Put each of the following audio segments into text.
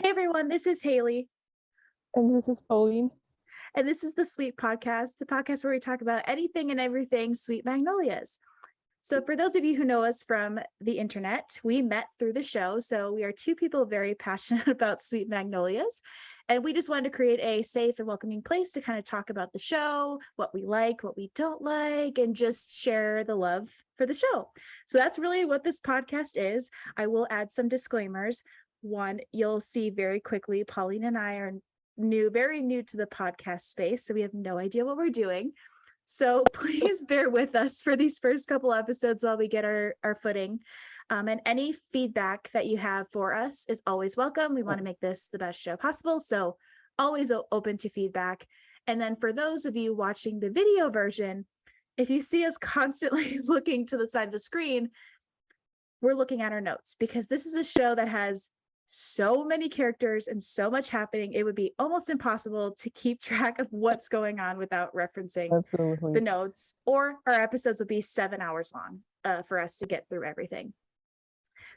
Hey everyone, this is Haley, And this is Pauline. and this is the Sweet Podcast, the podcast where we talk about anything and everything Sweet Magnolias. So, for those of you who know us from the internet, we met through the show. So, we are two people very passionate about Sweet Magnolias, and we just wanted to create a safe and welcoming place to kind of talk about the show, what we like, what we don't like, and just share the love for the show. So, that's really what this podcast is. I will add some disclaimers. One, you'll see very quickly, Pauline and I are very new to the podcast space, so we have no idea what we're doing. So please bear with us for these first couple episodes while we get our footing. And any feedback that you have for us is always welcome. We want to make this the best show possible, so always open to feedback. And then for those of you watching the video version, if you see us constantly looking to the side of the screen, we're looking at our notes because this is a show that has so many characters and so much happening. It would be almost impossible to keep track of what's going on without referencing Absolutely. the notes, or our episodes would be 7 hours long for us to get through everything.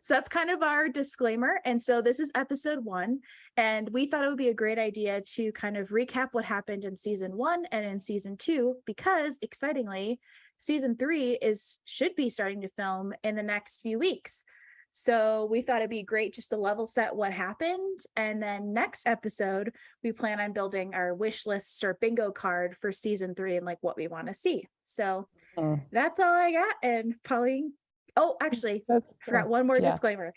So that's kind of our disclaimer. And so this is episode 1, and we thought it would be a great idea to kind of recap what happened in season 1 and in season 2, because excitingly, season 3 should be starting to film in the next few weeks. So we thought it'd be great just to level set what happened. And then next episode, we plan on building our wish lists or bingo card for season 3 and like what we want to see. So that's all I got. And Pauline, actually, I forgot one more disclaimer.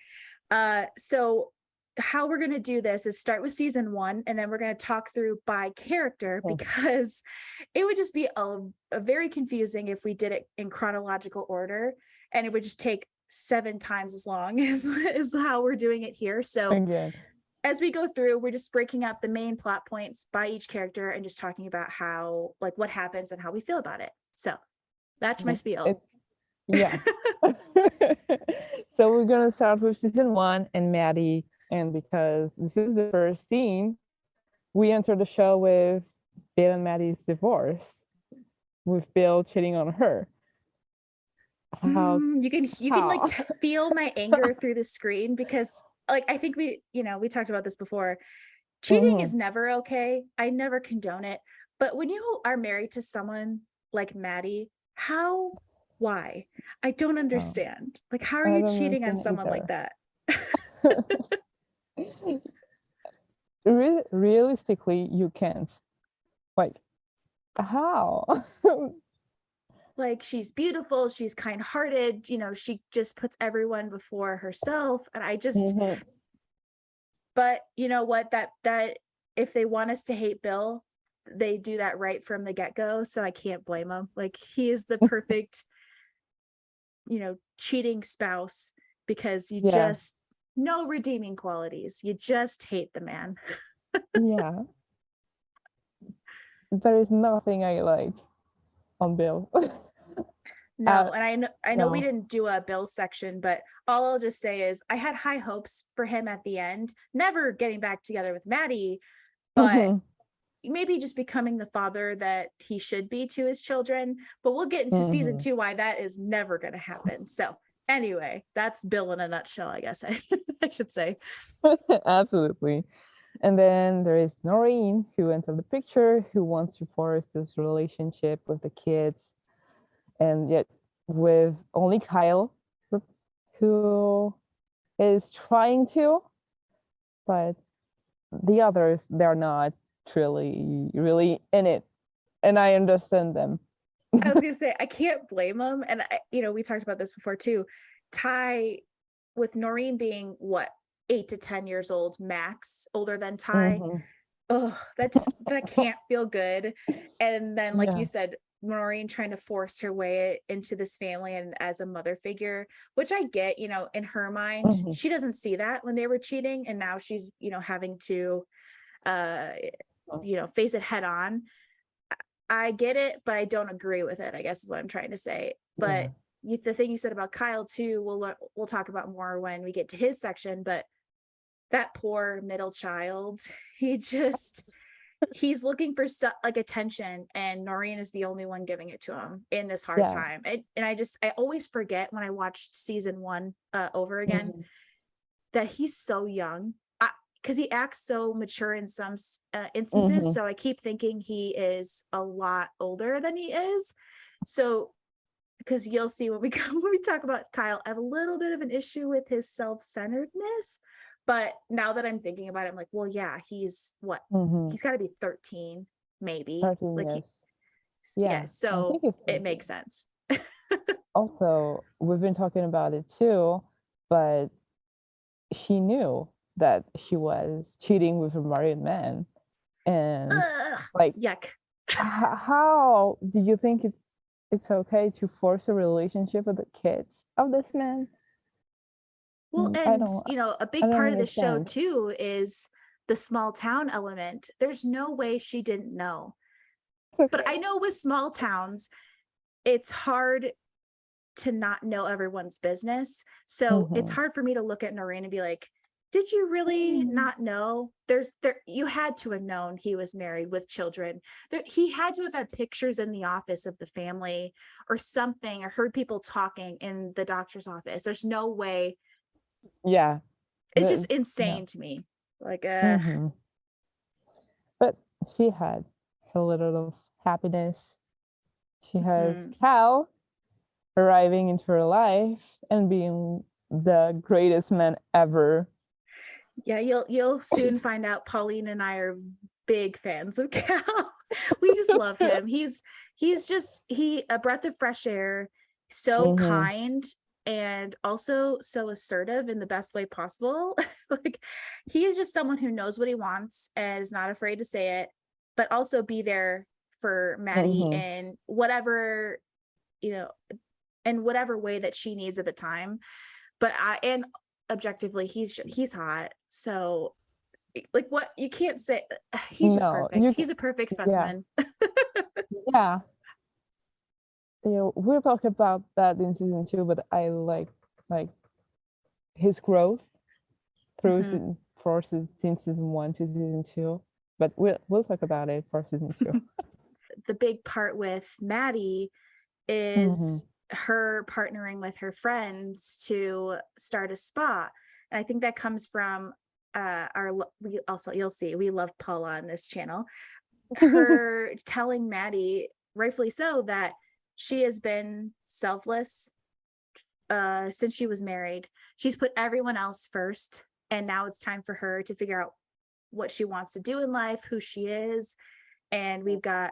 So how we're going to do this is start with season 1, and then we're going to talk through by character, because it would just be a very confusing if we did it in chronological order, and it would just take 7 times as long as how we're doing it here. So as we go through, we're just breaking up the main plot points by each character and just talking about how, like, what happens and how we feel about it. So that's my spiel. So we're gonna start with season 1 and Maddie, and because this is the first scene, we enter the show with Bill and Maddie's divorce, with Bill cheating on her. You can like feel my anger through the screen, because like I think we talked about this before. Cheating is never okay. I never condone it. But when you are married to someone like Maddie, why? I don't understand. Like, how are you cheating on someone like that? Realistically, you can't. Like, how? Like, she's beautiful, she's kind-hearted, she just puts everyone before herself, and I just but you know what, that if they want us to hate Bill, they do that right from the get-go, so I can't blame them. Like, he is the perfect cheating spouse, because you just no redeeming qualities, you just hate the man. There is nothing I like on Bill. No, and I know we didn't do a Bill section, but all I'll just say is I had high hopes for him at the end, never getting back together with Maddie, but maybe just becoming the father that he should be to his children. But we'll get into season 2 why that is never going to happen. So anyway, that's Bill in a nutshell, I guess I should say. Absolutely. And then there is Noreen, who enters the picture, who wants to force this relationship with the kids, and yet with only Kyle, who is trying to, but the others, they're not really in it, and I understand them. I was gonna say, I can't blame them, and we talked about this before too. Ty, with Noreen being what, 8 to 10 years old max, older than Ty, that can't feel good. And then, like you said, Noreen trying to force her way into this family and as a mother figure, which I get, in her mind, she doesn't see that when they were cheating, and now she's having to face it head on. I get it, but I don't agree with it, I guess is what I'm trying to say. But the thing you said about Kyle too, we'll talk about more when we get to his section, but that poor middle child, he's looking for like attention, and Noreen is the only one giving it to him in this hard time. And I always forget when I watched season 1 over again that he's so young. because he acts so mature in some instances. Mm-hmm. So I keep thinking he is a lot older than he is. So because you'll see when we talk about Kyle, I have a little bit of an issue with his self-centeredness. But now that I'm thinking about it, I'm like, well, yeah, he's what? Mm-hmm. He's got to be 13, maybe. 13 Like years. yeah. Yeah, I So think it's it 13. makes sense. Also, we've been talking about it too, but she knew that she was cheating with a married man. And Ugh, like, yuck. how do you think it's okay to force a relationship with the kids of this man? Well, I and don't a I big don't part of the show understand. too is the small town element. There's no way she didn't know. It's But okay. I know with small towns, it's hard to not know everyone's business. So it's Mm-hmm. hard for me to look at Noreen and be like, did you really not know? You had to have known he was married with children. He had to have had pictures in the office of the family or something, or heard people talking in the doctor's office. There's no way. Yeah. It's just Yeah. insane to me. Like Mm-hmm. But she had her little of happiness. She has mhm. Cal arriving into her life and being the greatest man ever. Yeah, you'll soon find out Pauline and I are big fans of Cal. We just love him. He's just a breath of fresh air, so Mm-hmm. kind and also so assertive in the best way possible. Like he is just someone who knows what he wants and is not afraid to say it, but also be there for Maddie Mm-hmm. in whatever, you know, in whatever way that she needs at the time. But and objectively he's hot. So like what you can't say, he's just No, perfect. He's a perfect yeah, specimen. yeah. We'll talk about that in season 2, but I like his growth through Mhm. since season 1 to season 2. But we'll talk about it for season 2. The big part with Maddie Mm-hmm. is her partnering with her friends to start a spa. And I think that comes from we also, you'll see, we love Paula on this channel. Her telling Maddie, rightfully so, that she has been selfless since she was married. She's put everyone else first, and now it's time for her to figure out what she wants to do in life, who she is. And we've got,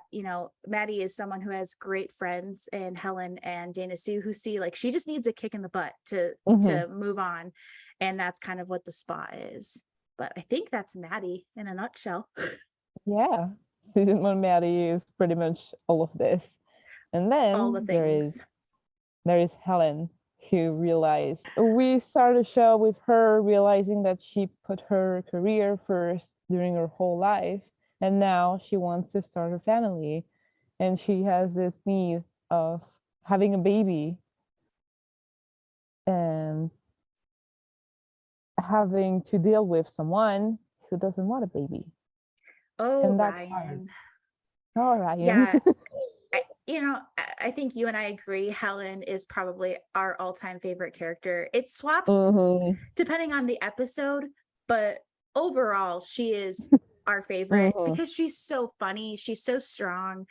Maddie is someone who has great friends in Helen and Dana Sue, who see like she just needs a kick in the butt to Mm-hmm. to move on. And that's kind of what the spa is. But I think that's Maddie in a nutshell. Yeah, season 1 Maddie is pretty much all of this. And All the then things. there is Helen, who realized we started the show with her realizing that she put her career first during her whole life, and now she wants to start a family, and she has this need of having a baby and having to deal with someone who doesn't want a baby, Oh, and that's hard. Ryan. Oh, Ryan. Yeah. I think you and I agree. Helen is probably our all-time favorite character. It swaps Mm-hmm. depending on the episode, but overall, she is our favorite Mm-hmm. because she's so funny. She's so strong.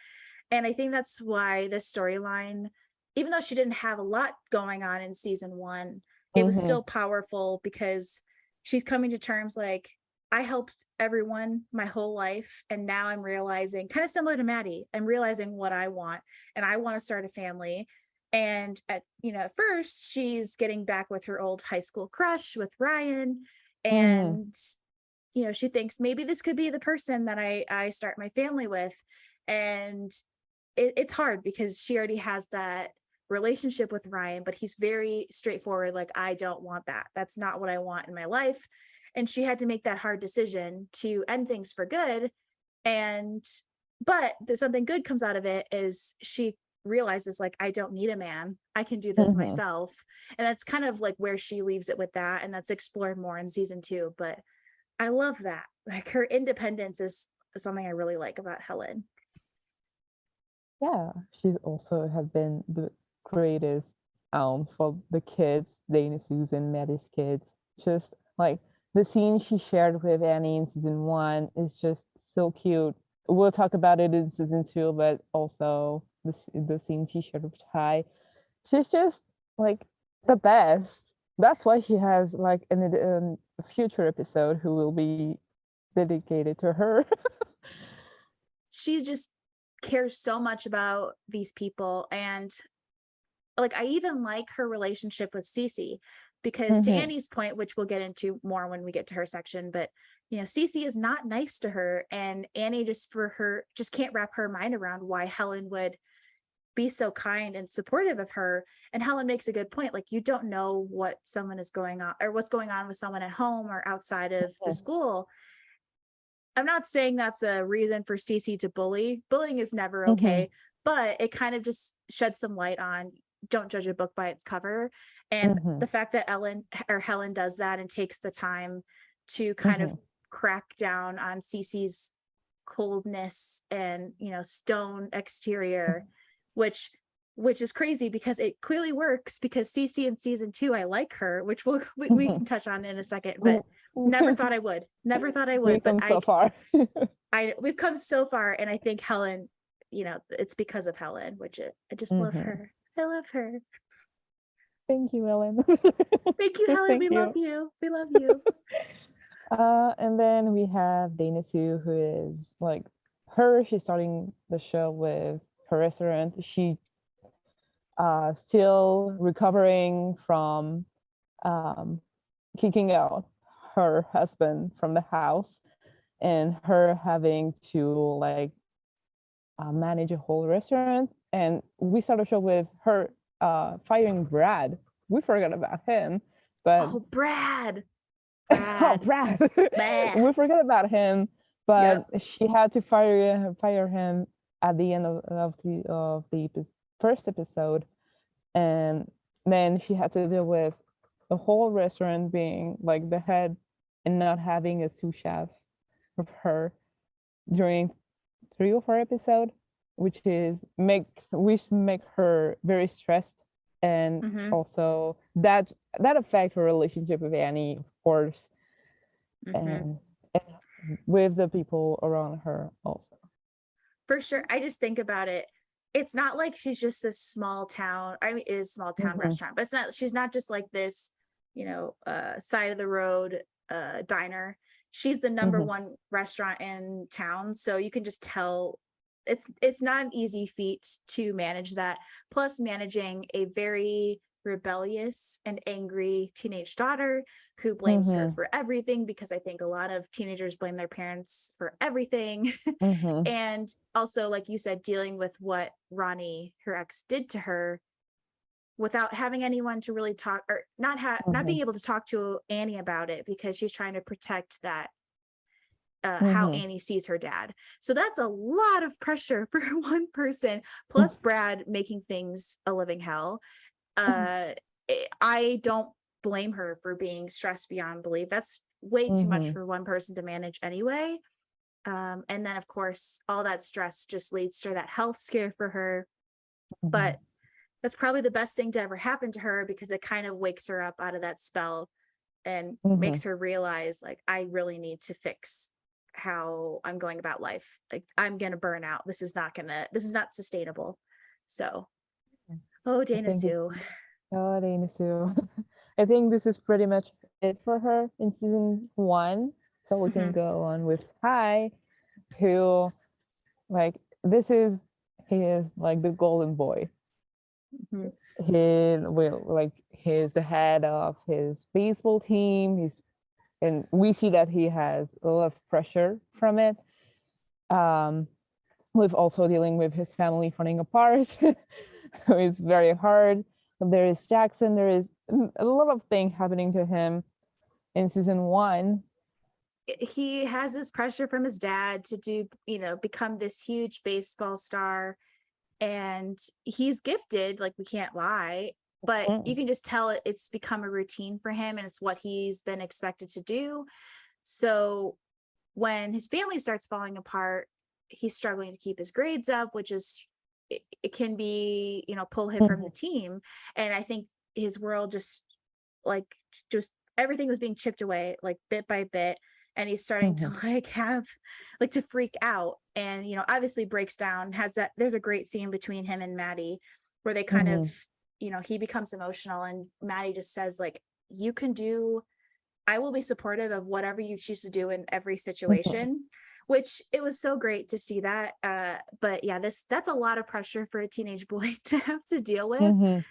And I think that's why the storyline, even though she didn't have a lot going on in season 1, it was Mm-hmm. still powerful because she's coming to terms like, I helped everyone my whole life. And now I'm realizing, kind of similar to Maddie, I'm realizing what I want and I want to start a family. And at first she's getting back with her old high school crush with Ryan. Mm-hmm. And, she thinks maybe this could be the person that I start my family with. And it's hard because she already has that relationship with Ryan, but he's very straightforward. Like, I don't want that. That's not what I want in my life. And she had to make that hard decision to end things for good. And, but there's something good comes out of it is she realizes like, I don't need a man. I can do this Mm-hmm. myself. And that's kind of like where she leaves it with that. And that's explored more in season 2. But I love that. Like her independence is something I really like about Helen. Yeah, she's also have been the greatest for the kids, Dana Susan, Maddie's kids. Just like the scene she shared with Annie in season 1 is just so cute. We'll talk about it in season 2, but also the scene she shared with Ty. She's just like the best. That's why she has like a future episode who will be dedicated to her. She just cares so much about these people, and like I even like her relationship with Cece, because to Annie's point, which we'll get into more when we get to her section, but Cece is not nice to her, and Annie just can't wrap her mind around why Helen would be so kind and supportive of her. And Helen makes a good point, like you don't know what someone is going on or what's going on with someone at home or outside of the school. I'm not saying that's a reason for Cece to bully. Bullying is never okay, but it kind of just sheds some light on don't judge a book by its cover. And the fact that Helen does that and takes the time to kind of crack down on Cece's coldness and stone exterior, which is crazy because it clearly works, because Cece in season 2, I like her, which we can touch on in a second, but never thought I would. We've But come so far. we've come so far, and I think Helen, it's because of Helen, which I just love her. I love her. Thank you, Ellen. Thank you, Helen. We love you. We love you. And then we have Dana Sue, who is like she's starting the show with her restaurant. She still recovering from kicking out her husband from the house, and her having to like manage a whole restaurant. And we start the show with her firing Brad. We forgot about him, but Brad. Brad. We forgot about him, but she had to fire him at the end of the first episode, and then she had to deal with the whole restaurant being like the head and not having a sous chef of her during 3 or 4 episodes, which make her very stressed, and also that affects her relationship with Annie, of course, and with the people around her also. For sure. I just think about it. It's not like she's just a small town. I mean, it is a small town restaurant, but she's not just like this, side of the road diner. She's the number one restaurant in town. So you can just tell it's not an easy feat to manage that. Plus managing a very rebellious and angry teenage daughter who blames her for everything, because I think a lot of teenagers blame their parents for everything. And also, like you said, dealing with what Ronnie, her ex, did to her without having anyone to really talk, or not being able to talk to Annie about it, because she's trying to protect that how Annie sees her dad. So that's a lot of pressure for one person, plus Brad making things a living hell. I don't blame her for being stressed beyond belief. That's way too much for one person to manage anyway. And then of course all that stress just leads to that health scare for her. But that's probably the best thing to ever happen to her, because it kind of wakes her up out of that spell and makes her realize, like, I really need to fix how I'm going about life. Like, I'm gonna burn out. This is not sustainable. So Dana Sue. Dana Sue. I think this is pretty much it for her in season 1. So we can go on with Ty, who he is like the golden boy. He's the head of his baseball team. And we see that he has a lot of pressure from it. With also dealing with his family falling apart, it's very hard. There is Jackson. There is a lot of things happening to him in season 1. He has this pressure from his dad to become this huge baseball star, and he's gifted, like, we can't lie, but you can just tell it's become a routine for him, and it's what he's been expected to do. So when his family starts falling apart, he's struggling to keep his grades up, which is it can be pull him from the team. And I think his world just everything was being chipped away like bit by bit, and he's starting to Mhm. like have like to freak out, and obviously breaks down. Has that There's a great scene between him and Maddie where they kind of, Mhm. he becomes emotional, and Maddie just says like, you can do I will be supportive of whatever you choose to do in every Mhm. situation, which it was so great to see that. But yeah, that's a lot of pressure for a teenage boy to have to deal with. Mhm.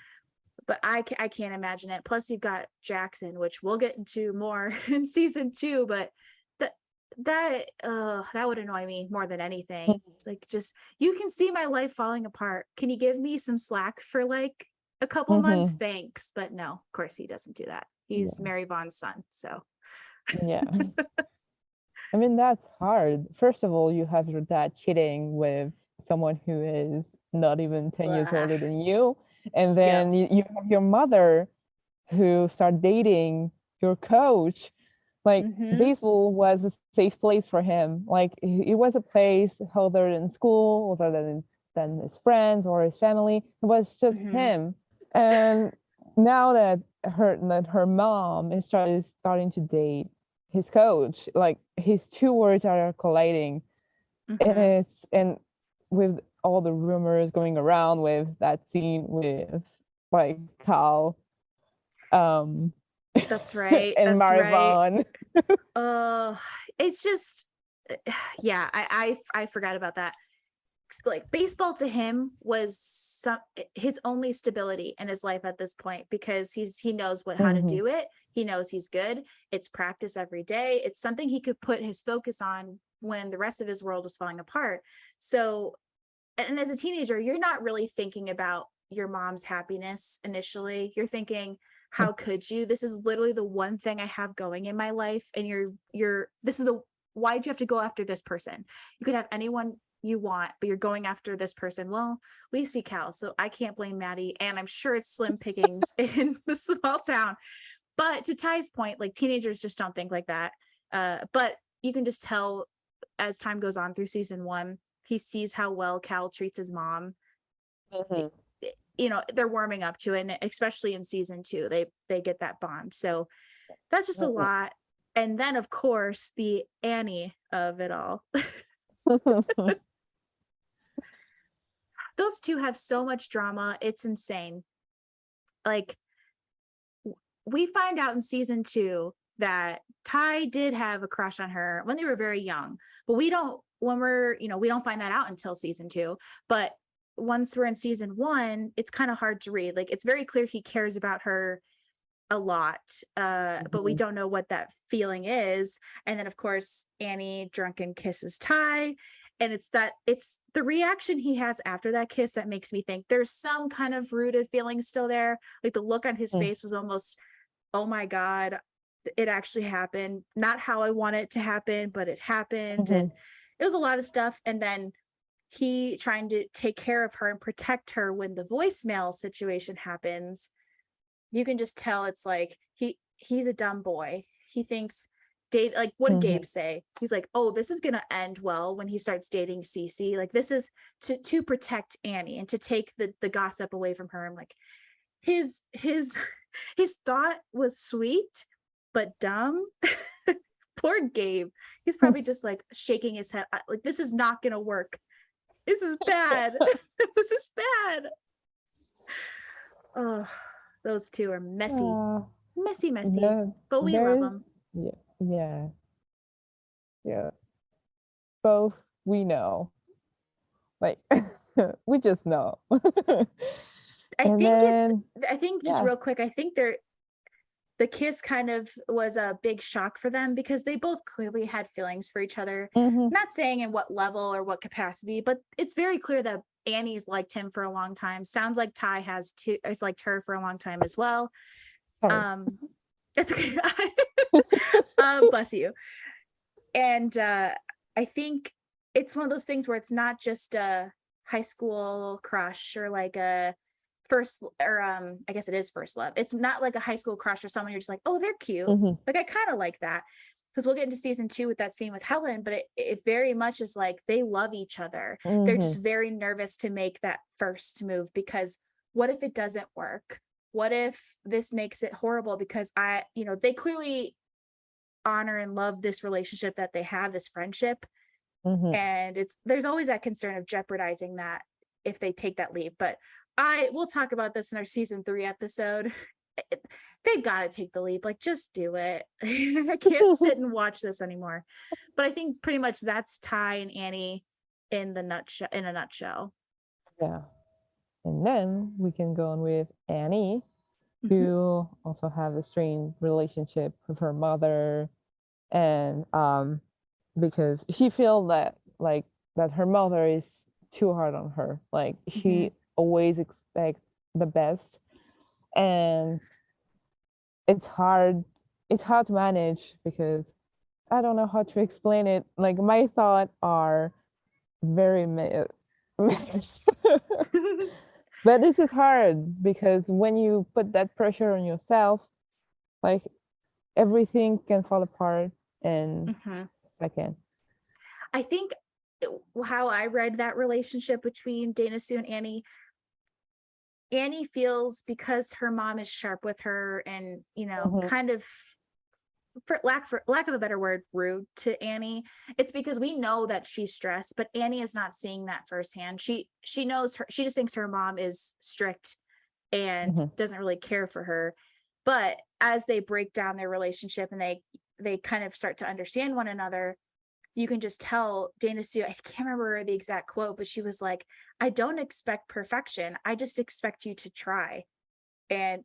But I can't imagine it. Plus, you've got Jackson, which we'll get into more in season 2. But that that would annoy me more than anything. Mhm. It's like, just, you can see my life falling apart. Can you give me some slack for like a couple months? Mhm. Thanks, but no, of course he doesn't do that. He's Yeah. Mary Vaughn's son, so. Yeah. I mean, that's hard. First of all, you have your dad cheating with someone who is not even 10 years Blah. older than you. And Yep. then you have your mother who start dating your coach. Like, Mm-hmm. baseball was a safe place for him. Like, it was a place other than school, other than his friends or his family. It was just Mm-hmm. him. And now that her mom is starting to date his coach, like his two words are colliding. Mm-hmm. And with all the rumors going around with that scene with like Kyle, um That's right. and That's right. Marivon. Uh, it's just, yeah. I forgot about that. Like, baseball to him was his only stability in his life at this point, because he knows how to Mhm. do it. He knows he's good. It's practice every day. It's something he could put his focus on when the rest of his world was falling apart. So, and as a teenager, you're not really thinking about your mom's happiness initially. You're thinking, how could you? This is literally the one thing I have going in my life, and this is the why'd you have to go after this person? You could have anyone you want, but you're going after this person. Well, we see Cal, so I can't blame Maddie, and I'm sure it's slim pickings in the small town. But to Ty's point, like, teenagers just don't think like that. But you can just tell as time goes on through season 1, he sees how well Cal treats his mom. Mhm. They're warming up to it, and especially in season 2, they get that bond. So that's just a Mhm. lot. And then, of course, the Annie of it all. Those two have so much drama. It's insane. Like, we find out in season 2 that Ty did have a crush on her when they were very young, but we don't when we're we don't find that out until season 2. But once we're in season 1, it's kind of hard to read. Like, it's very clear he cares about her a lot, but we Mhm. don't know what that feeling is. And then, of course, Annie drunken kisses Ty, and it's the reaction he has after that kiss that makes me think there's some kind of rooted feeling still there. Like, the look on his Mhm. face was almost, oh my God, it actually happened. Not how I want it to happen, but it happened. And Mhm. it was a lot of stuff. And then he trying to take care of her and protect her when the voicemail situation happens. You can just tell it's like he's a dumb boy. He thinks date like, what did Gabe Mhm. say? He's like, oh, this is gonna end well when he starts dating Cece. Like, this is to protect Annie and to take the gossip away from her. I'm like, his his thought was sweet but dumb. Poor Gabe. He's probably just like shaking his head like, this is not gonna work. This is bad. This is bad. Oh, those two are messy. Uh, Messy, there, but we love there's them. yeah, yeah, yeah. Both we know, like we just know. I And think it's then I think just yeah. real quick, I think the kiss kind of was a big shock for them, because they both clearly had feelings for each other. Mhm. Not saying in what level or what capacity, but it's very clear that Annie's liked him for a long time. Sounds like Ty has liked her for a long time as well. Sorry. Um, it's okay. Bless you. And I think it's one of those things where it's not just a high school crush or like a first, or I guess it is first love. It's not like a high school crush or someone you're just like, oh, they're cute. Mhm. Like, I kind of like that, because we'll get into season 2 with that scene with Helen, but it very much is like they love each other. They're just Mhm. very nervous to make that first move, because what if it doesn't work? what if this makes it horrible because they clearly honor and love this relationship that they have, this friendship. And there's always that concern of jeopardizing that if they take that leap. But we'll talk about this in our season 3 episode. They've got to take the leap. Like, just do it. I can't sit and watch this anymore. But I think pretty much that's Ty and Annie in a nutshell. Yeah. And then we can go on with Annie, who also have a strained relationship with her mother, and because she feels that her mother is too hard on her. Like, she always expects the best, and it's hard to manage because I don't know how to explain it. Like, my thoughts are very mixed. But this is hard because when you put that pressure on yourself, like, everything can fall apart in a second. I think how I read that relationship between Dana Sue and Annie feels because her mom is sharp with her and, kind of, for lack of a better word, rude to Annie. It's because we know that she's stressed, but Annie is not seeing that firsthand. She knows she just thinks her mom is strict and doesn't really care for her. But as they break down their relationship and they kind of start to understand one another, you can just tell Dana Sue, I can't remember the exact quote, but she was like, I don't expect perfection. I just expect you to try. And,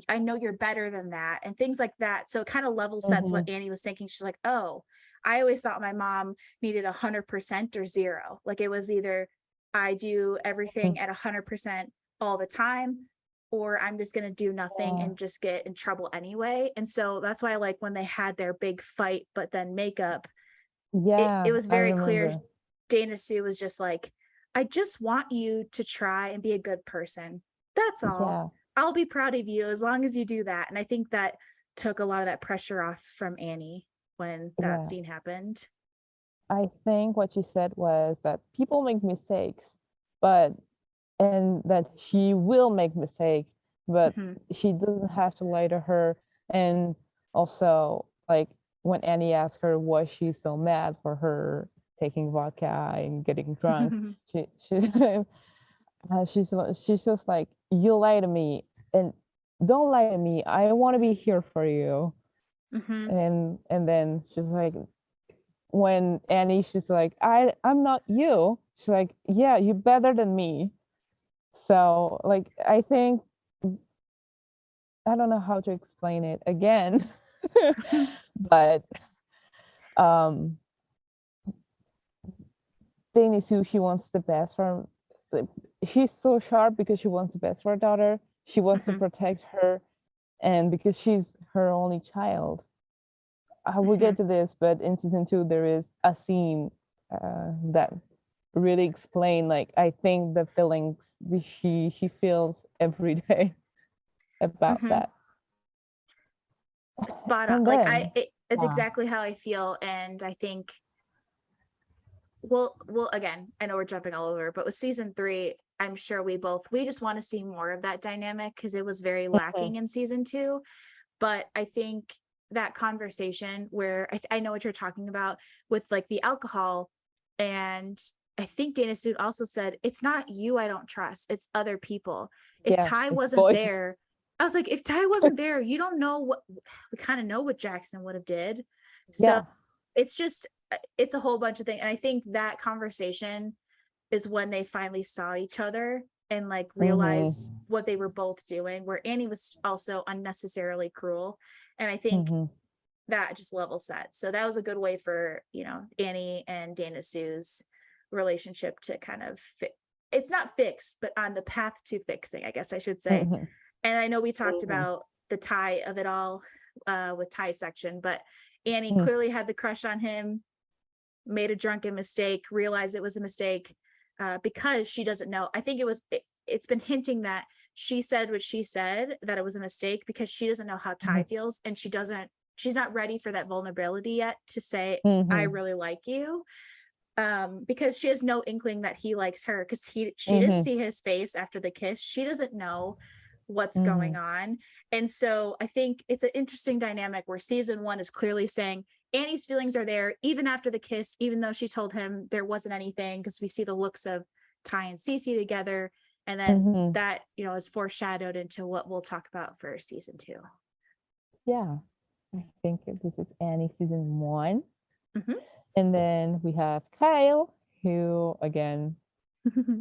I know you're better than that, and things like that. So it kind of level sets what Annie was thinking. She's like, oh, I always thought my mom needed 100% or 0. Like, it was either I do everything at 100% all the time, or I'm just going to do nothing and just get in trouble anyway. And so that's why I like when they had their big fight, but then makeup. Yeah, it was very I clear. remember. Dana Sue was just like, I just want you to try and be a good person. That's all. Yeah. I'll be proud of you as long as you do that. And I think that took a lot of that pressure off from Annie when that scene happened. I think what she said was that people make mistakes, and that she will make mistakes, but she doesn't have to lie to her. And also, like, when Annie asked her why she's so mad for her taking vodka and getting drunk, she's just like, you lie to me, and don't lie to me. I want to be here for you. And then she's like, when Annie, she's like, I'm not you. She's like, yeah, you're better than me. So, like, I think, I don't know how to explain it again, but Dana Sue, she wants the best for, she's so sharp because she wants the best for her daughter. She wants to protect her, and because she's her only child. We'll get to this, but in season 2 there is a scene that really explain, like, I think the feelings she feels every day about that. Spot on. And Like, then, it's exactly how I feel. And I think, well, again, I know we're jumping all over, but with season 3, I'm sure we just want to see more of that dynamic because it was very lacking in season 2. But I think that conversation where I know what you're talking about with, like, the alcohol, and I think Dana Sue also said, it's not you I don't trust, it's other people. If Ty wasn't there, I was like, if Ty wasn't there, you don't know what, we kind of know what Jackson would have did. So it's just, it's a whole bunch of things. And I think that conversation is when they finally saw each other and, like, realized what they were both doing, where Annie was also unnecessarily cruel. And I think that just level set. So that was a good way for, Annie and Dana Sue's relationship to kind of it's not fixed, but on the path to fixing, I guess I should say. And I know we talked about the Ty of it all with Ty's section, but Annie clearly had the crush on him, made a drunken mistake, realized it was a mistake because she doesn't know. I think it's been hinting that she said what she said, that it was a mistake because she doesn't know how Ty feels, and she's not ready for that vulnerability yet to say, I really like you, because she has no inkling that he likes her, because she didn't see his face after the kiss. She doesn't know what's going on. And so I think it's an interesting dynamic where season 1 is clearly saying Annie's feelings are there even after the kiss, even though she told him there wasn't anything, because we see the looks of Ty and Cece together. And then that, is foreshadowed into what we'll talk about for season 2. Yeah, I think this is Annie season 1. And then we have Kyle, who again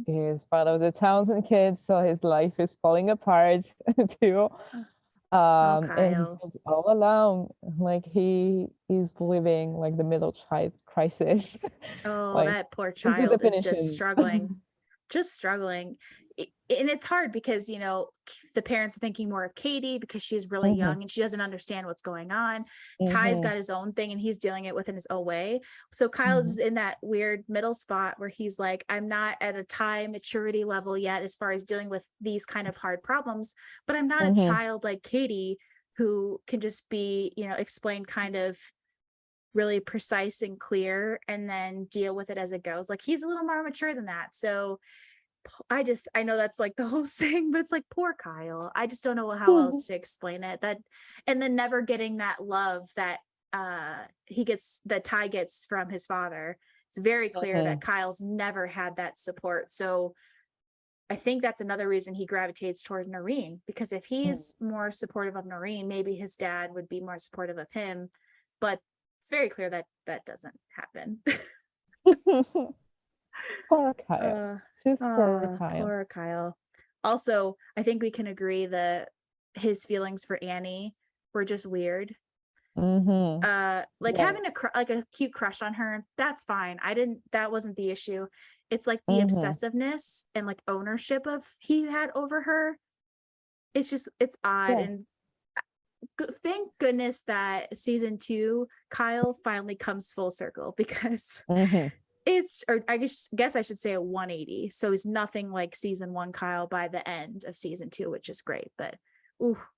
is part of the Townsend kids, so his life is falling apart too. And he's all alone, like he is living like the middle child crisis. Like, that poor child is just struggling. And it's hard because the parents are thinking more of Katie because she's really young and she doesn't understand what's going on. Ty's got his own thing and he's dealing it within his own way. So Kyle's in that weird middle spot where he's like, I'm not at a Ty maturity level yet as far as dealing with these kind of hard problems, but I'm not a child like Katie who can just be explained kind of really precise and clear and then deal with it as it goes. Like, he's a little more mature than that. So I know that's like the whole thing, but it's like, poor Kyle. I just don't know how else to explain it. That, and then never getting that love that that Ty gets from his father. It's very clear that Kyle's never had that support. So I think that's another reason he gravitates toward Noreen, because if he's more supportive of Noreen, maybe his dad would be more supportive of him. But it's very clear that that doesn't happen. Poor Kyle. Poor Kyle. Also, I think we can agree that his feelings for Annie were just weird. Having a cute crush on her, that's fine. That wasn't the issue. It's like the obsessiveness and like ownership he had over her. It's odd. And thank goodness that season 2 Kyle finally comes full circle, because I guess I should say a 180. So he's nothing like season 1 Kyle by the end of season 2, which is great. But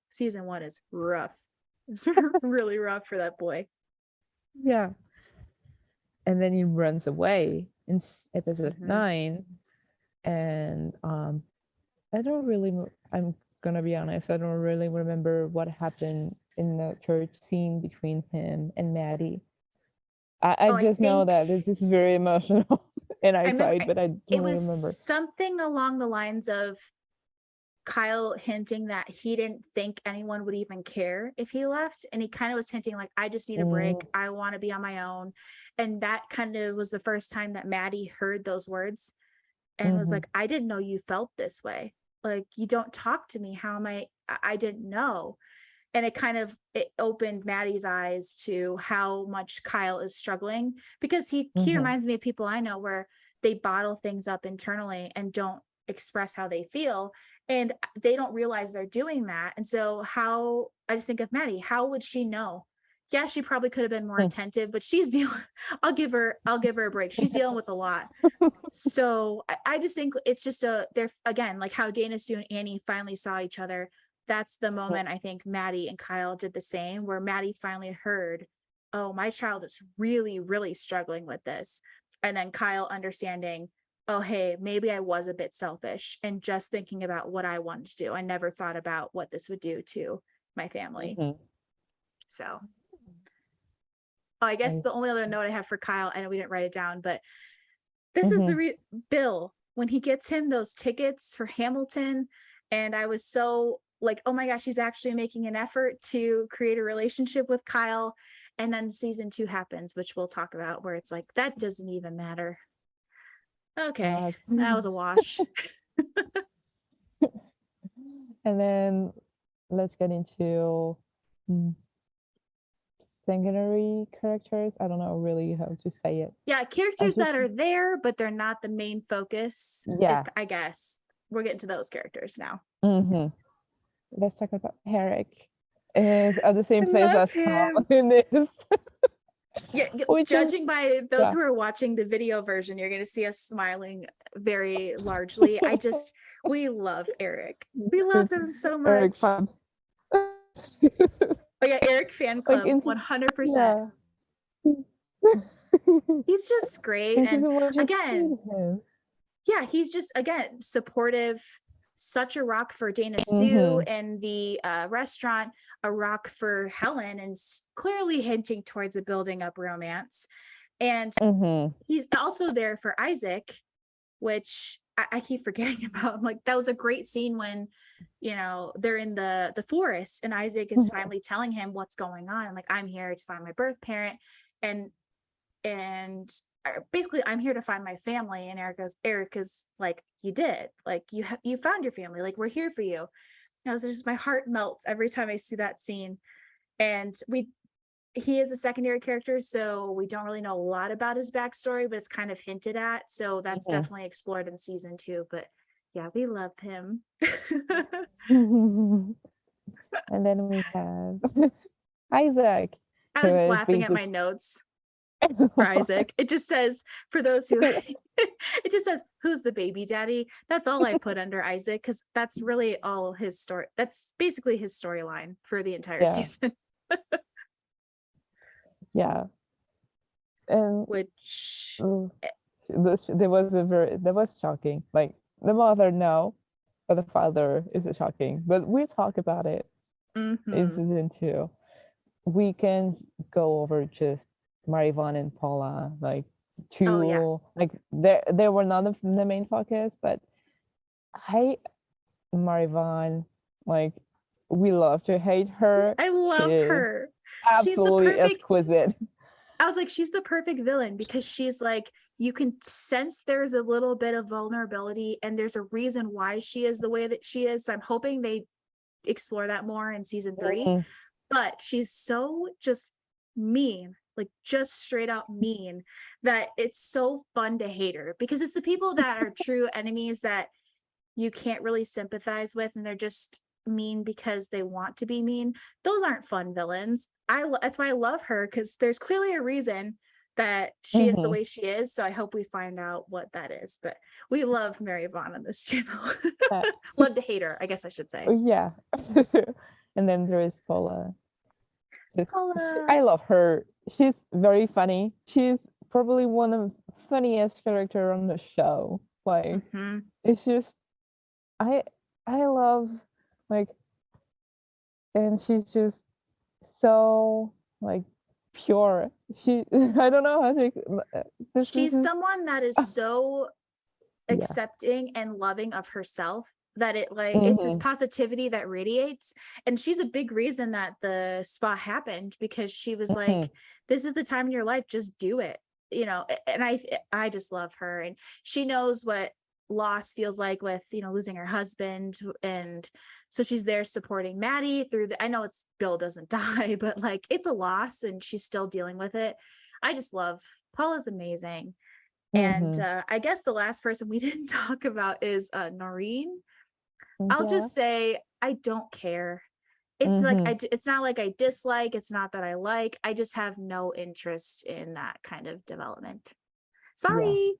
season 1 is rough. It's really rough for that boy. Yeah. And then he runs away in episode 9. And I'm gonna be honest, I don't really remember what happened in the church scene between him and Maddie. I just know that this is very emotional and I cried, but I don't really remember. Something along the lines of Kyle hinting that he didn't think anyone would even care if he left. And he kind of was hinting like, I just need a break. I want to be on my own. And that kind of was the first time that Maddie heard those words and was like, I didn't know you felt this way. Like, you don't talk to me. How am I didn't know. And it opened Maddie's eyes to how much Kyle is struggling, because he reminds me of people I know where they bottle things up internally and don't express how they feel, and they don't realize they're doing that. And so I just think of Maddie, how would she know? Yeah, she probably could have been more attentive, but she's dealing, I'll give her a break. She's dealing with a lot. So I just think it's just they're again, like how Dana, Sue, and Annie finally saw each other. That's the moment I think Maddie and Kyle did the same, where Maddie finally heard, oh, my child is really, really struggling with this. And then Kyle understanding, oh, hey, maybe I was a bit selfish and just thinking about what I wanted to do. I never thought about what this would do to my family. So I guess the only other note I have for Kyle, I know we didn't write it down, but this is the Bill, when he gets him those tickets for Hamilton. And I was so like, oh my gosh, he's actually making an effort to create a relationship with Kyle. And then season 2 happens, which we'll talk about, where it's like, that doesn't even matter. Okay, that was a wash. And then let's get into secondary characters. I don't know really how to say it. Yeah, characters that are there, but they're not the main focus. Yeah, I guess we're getting to those characters now. Let's talk about Eric. Is at the same place as Tom in this. Yeah, judging by those who are watching the video version, you're going to see us smiling very largely. We love Eric. We love him so much. Eric fan. Oh yeah, Eric fan club, 100%. He's just great. And again, he's just, again, supportive, such a rock for Dana Sue Mm-hmm. in the restaurant, a rock for Helen, and clearly hinting towards a building up romance. And Mm-hmm. he's also there for Isaac, which I keep forgetting about. I'm like, that was a great scene when, they're in the forest and Isaac is finally telling him what's going on. Like, I'm here to find my birth parent, and basically I'm here to find my family. And Erica's like, you did, like, you found your family, like, we're here for you. And I was just, my heart melts every time I see that scene. And he is a secondary character, so we don't really know a lot about his backstory, but it's kind of hinted at. So that's Mm-hmm. definitely explored in season 2. But yeah, we love him. And then we have Isaac, I who was just is laughing at basically my notes for Isaac. It just says, for those who, it just says, who's the baby daddy? That's all I put under Isaac, because that's really all his story. That's basically his storyline for the entire yeah, season. yeah. And Which, uh, that was shocking. Like the mother, no, but the father is shocking. But we'll talk about it in mm-hmm. season 2. We can go over just Marivon and Paula, like Oh yeah, two, like they were not the main focus, but I Marivon, like we love to hate her. I love She's her. She's the absolutely perfect, exquisite. I was like, she's the perfect villain, because she's like, you can sense there's a little bit of vulnerability and there's a reason why she is the way that she is. So I'm hoping they explore that more in season 3. Mhm. But she's so just mean, like just straight up mean, that it's so fun to hate her, because it's the people that are true enemies that you can't really sympathize with, and they're just mean because they want to be mean. Those aren't fun villains. That's why I love her, because there's clearly a reason that she is the Mhm. way she is. So I hope we find out what that is. But we love Mary Vaughn on this channel. Uh, Love to hate her, I guess I should say. yeah. And then there is Paula. Paula. I love her. She's very funny. She's probably one of the funniest character on the show. Like Mm-hmm. it's just I I love like, and she's just so like pure. She I don't know how to this is She's someone that is so yeah. accepting and loving of herself, that it, like, it's this Mm-hmm. positivity that radiates. And she's a big reason that the spa happened, because she was Mm-hmm. like, this is the time in your life, just do it. And I just love her. And she knows what loss feels like with, losing her husband. And so she's there supporting Maddie through I know it's Bill doesn't die, but like, it's a loss and she's still dealing with it. I just love Paula's amazing. And Mm-hmm. I guess the last person we didn't talk about is Noreen. I'll Yeah. just say I don't care. It's like Mm-hmm. it's not like I dislike. It's not that I like. I just have no interest in that kind of development. Yeah. Sorry,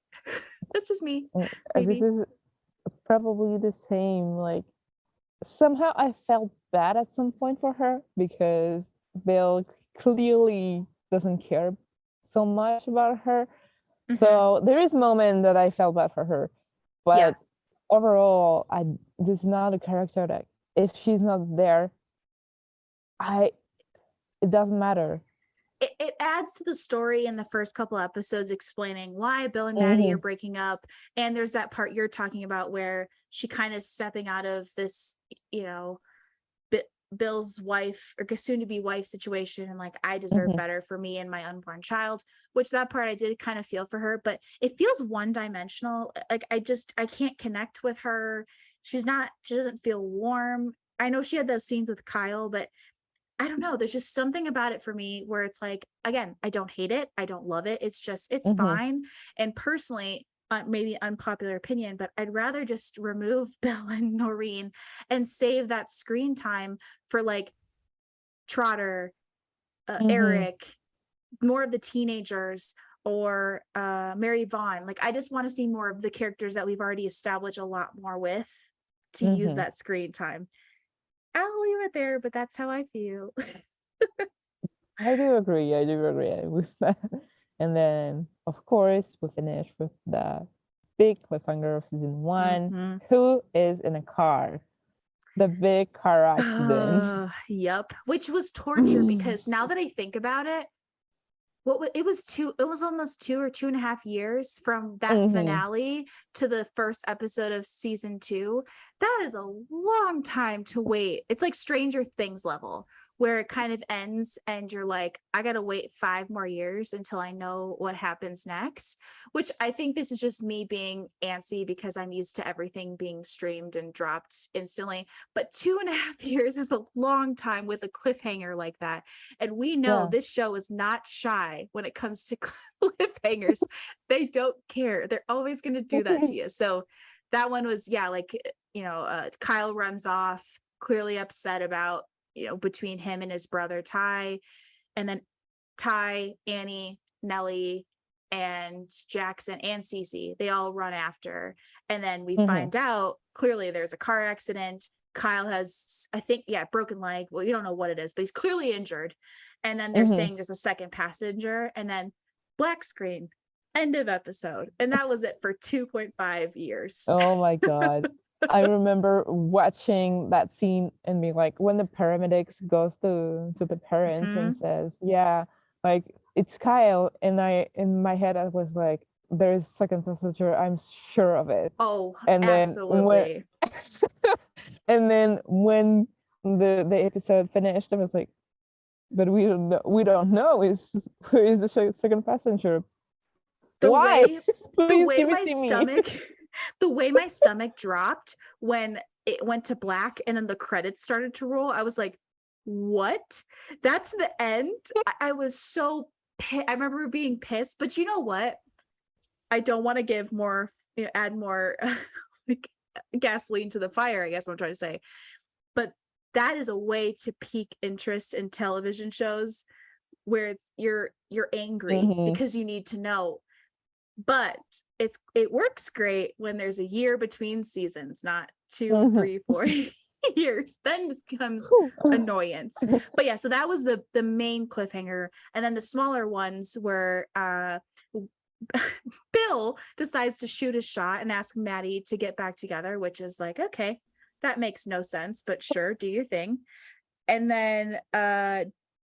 that's just me. This Maybe. is probably the same. Like somehow I felt bad at some point for her because Bill clearly doesn't care so much about her. Mm-hmm. So there is a moment that I felt bad for her, Yeah, but overall, this is not a character that if she's not there, I it doesn't matter. it adds to the story in the first couple episodes, explaining why Bill and Maddie are Mm-hmm. breaking up. And there's that part you're talking about where she kind of stepping out of this, you know, Bill's wife or soon to be wife situation, and like, I deserve Mm-hmm. better for me and my unborn child, which that part I did kind of feel for her, but it feels one dimensional. Like, I can't connect with her. She doesn't feel warm. I know she had those scenes with Kyle, but I don't know. There's just something about it for me where it's like, again, I don't hate it. I don't love it. It's just, it's Mm-hmm. fine. And personally, maybe unpopular opinion, but I'd rather just remove Bill and Noreen and save that screen time for like Trotter, Mm-hmm. Eric, more of the teenagers, or Mary Vaughn. Like, I just want to see more of the characters that we've already established a lot more with, to use Mm-hmm. that screen time. I'll leave it there, but that's how I feel. I do agree. I do agree with that. And then, of course, we finish with the big cliffhanger of season one. Mm-hmm. Who is in a car? The big car accident. Yep. Which was torture because now that I think about it, it was almost 2 or 2.5 years from that finale to the first episode of season 2. That is a long time to wait. It's like Stranger Things level, where it kind of ends and you're like, I gotta wait 5 more years until I know what happens next. Which I think this is just me being antsy because I'm used to everything being streamed and dropped instantly. But 2.5 years is a long time with a cliffhanger like that. And we know Yeah. this show is not shy when it comes to cliffhangers. They don't care. They're always going to do that to you. So that one was, yeah, like, Kyle runs off, clearly upset about, between him and his brother Ty. And then Ty, Annie, Nellie, and Jackson and Cece, they all run after. And then we find out clearly there's a car accident. Kyle has, I think, broken leg. Well, you don't know what it is, but he's clearly injured. And then they're saying there's a second passenger, and then black screen, end of episode. And that was it for 2.5 years. Oh my God. I remember watching that scene and being like, when the paramedics goes to the parents and says, yeah, like it's Kyle. And in my head, I was like, there's second passenger, I'm sure of it. Oh, And absolutely. And then when the episode finished, I was like, but we don't know who is the second passenger. Why? The Please way give it my to me. stomach the way my stomach dropped when it went to black and then the credits started to roll, I was like, what? That's the end? I was so I remember being pissed, but you know what? I don't want to give more, add more like gasoline to the fire, I guess what I'm trying to say. But that is a way to pique interest in television shows where you're angry because you need to know. But it works great when there's a year between seasons, not 2, 3, 4 years. Then it becomes annoyance. But yeah, so that was the main cliffhanger. And then the smaller ones were Bill decides to shoot his shot and ask Maddie to get back together, which is like, okay, that makes no sense, but sure, do your thing. And then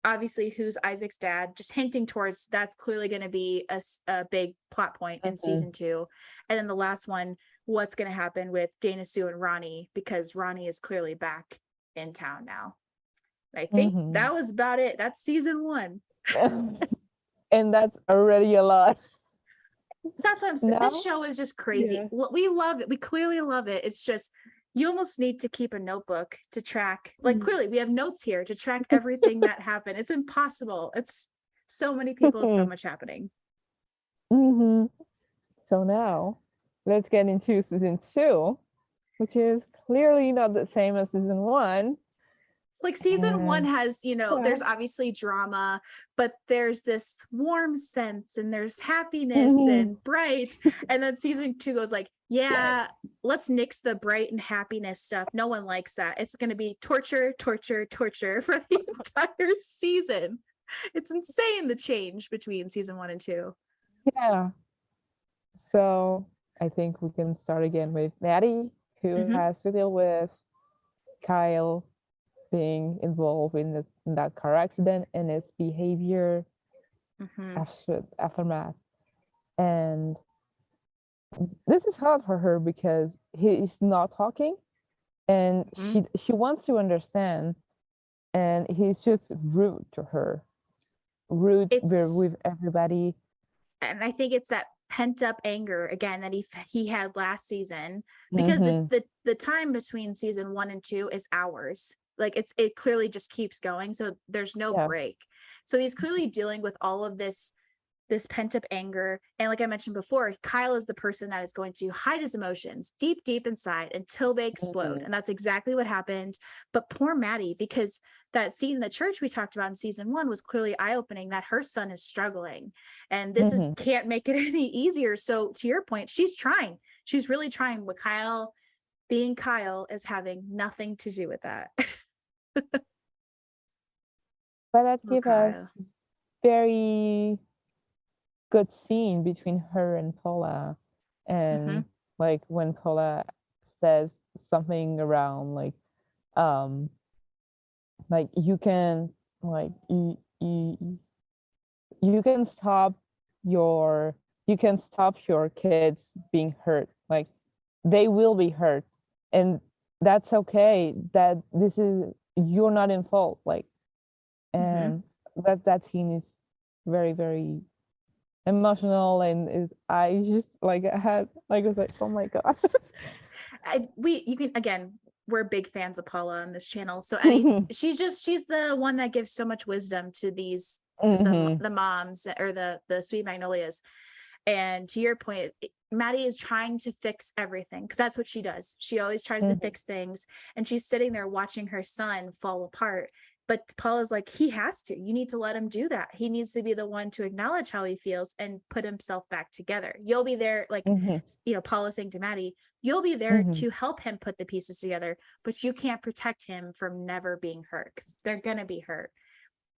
obviously who's Isaac's dad, just hinting towards that's clearly going to be a big plot point in season 2. And then the last one, what's going to happen with Dana Sue and Ronnie, because Ronnie is clearly back in town now. I think that was about it. That's season 1. And that's already a lot. That's what I'm saying. This show is just crazy. Yeah. We love it. We clearly love it. It's just, you almost need to keep a notebook to track. Like, clearly we have notes here to track everything that happened. It's impossible. It's so many people, so much happening. So now let's get into season 2, which is clearly not the same as season 1. Like season 1 has, there's obviously drama, but there's this warm sense and there's happiness and bright. And then season 2 goes like, yeah, let's nix the bright and happiness stuff. No one likes that. It's going to be torture, torture, torture for the entire season. It's insane, the change between season 1 and 2. Yeah. So I think we can start again with Maddie, who has to deal with Kyle being involved in that car accident and its behavior aftermath. And this is hard for her because he is not talking, and she wants to understand, and he's just rude to her, with everybody. And I think it's that pent up anger again that he had last season, because the time between season 1 and 2 is hours. Like it clearly just keeps going, so there's no break. So he's clearly dealing with all of this pent up anger. And like I mentioned before, Kyle is the person that is going to hide his emotions deep inside until they explode. And that's exactly what happened. But poor Maddie, because that scene in the church we talked about in season 1 was clearly eye-opening, that her son is struggling, and this can't make it any easier. So to your point, she's really trying, but Kyle being Kyle is having nothing to do with that. But that gives us very good scene between her and Paula, And like when Paula says something around um like you can like you can stop your your kids being hurt, like they will be hurt, and that's okay, that this is, you're not in fault, like, and that scene is very, very emotional, and is, I just like, I had like, I was like, oh my god. You can, again, we're big fans of Paula on this channel, so she's the one that gives so much wisdom to these the moms, or the Sweet Magnolias. And to your point, Maddie is trying to fix everything, because that's what she does. She always tries to fix things, and she's sitting there watching her son fall apart. But Paula's like, he has to. You need to let him do that. He needs to be the one to acknowledge how he feels and put himself back together. You'll be there, like, Paula saying to Maddie, you'll be there to help him put the pieces together, but you can't protect him from never being hurt, because they're gonna be hurt.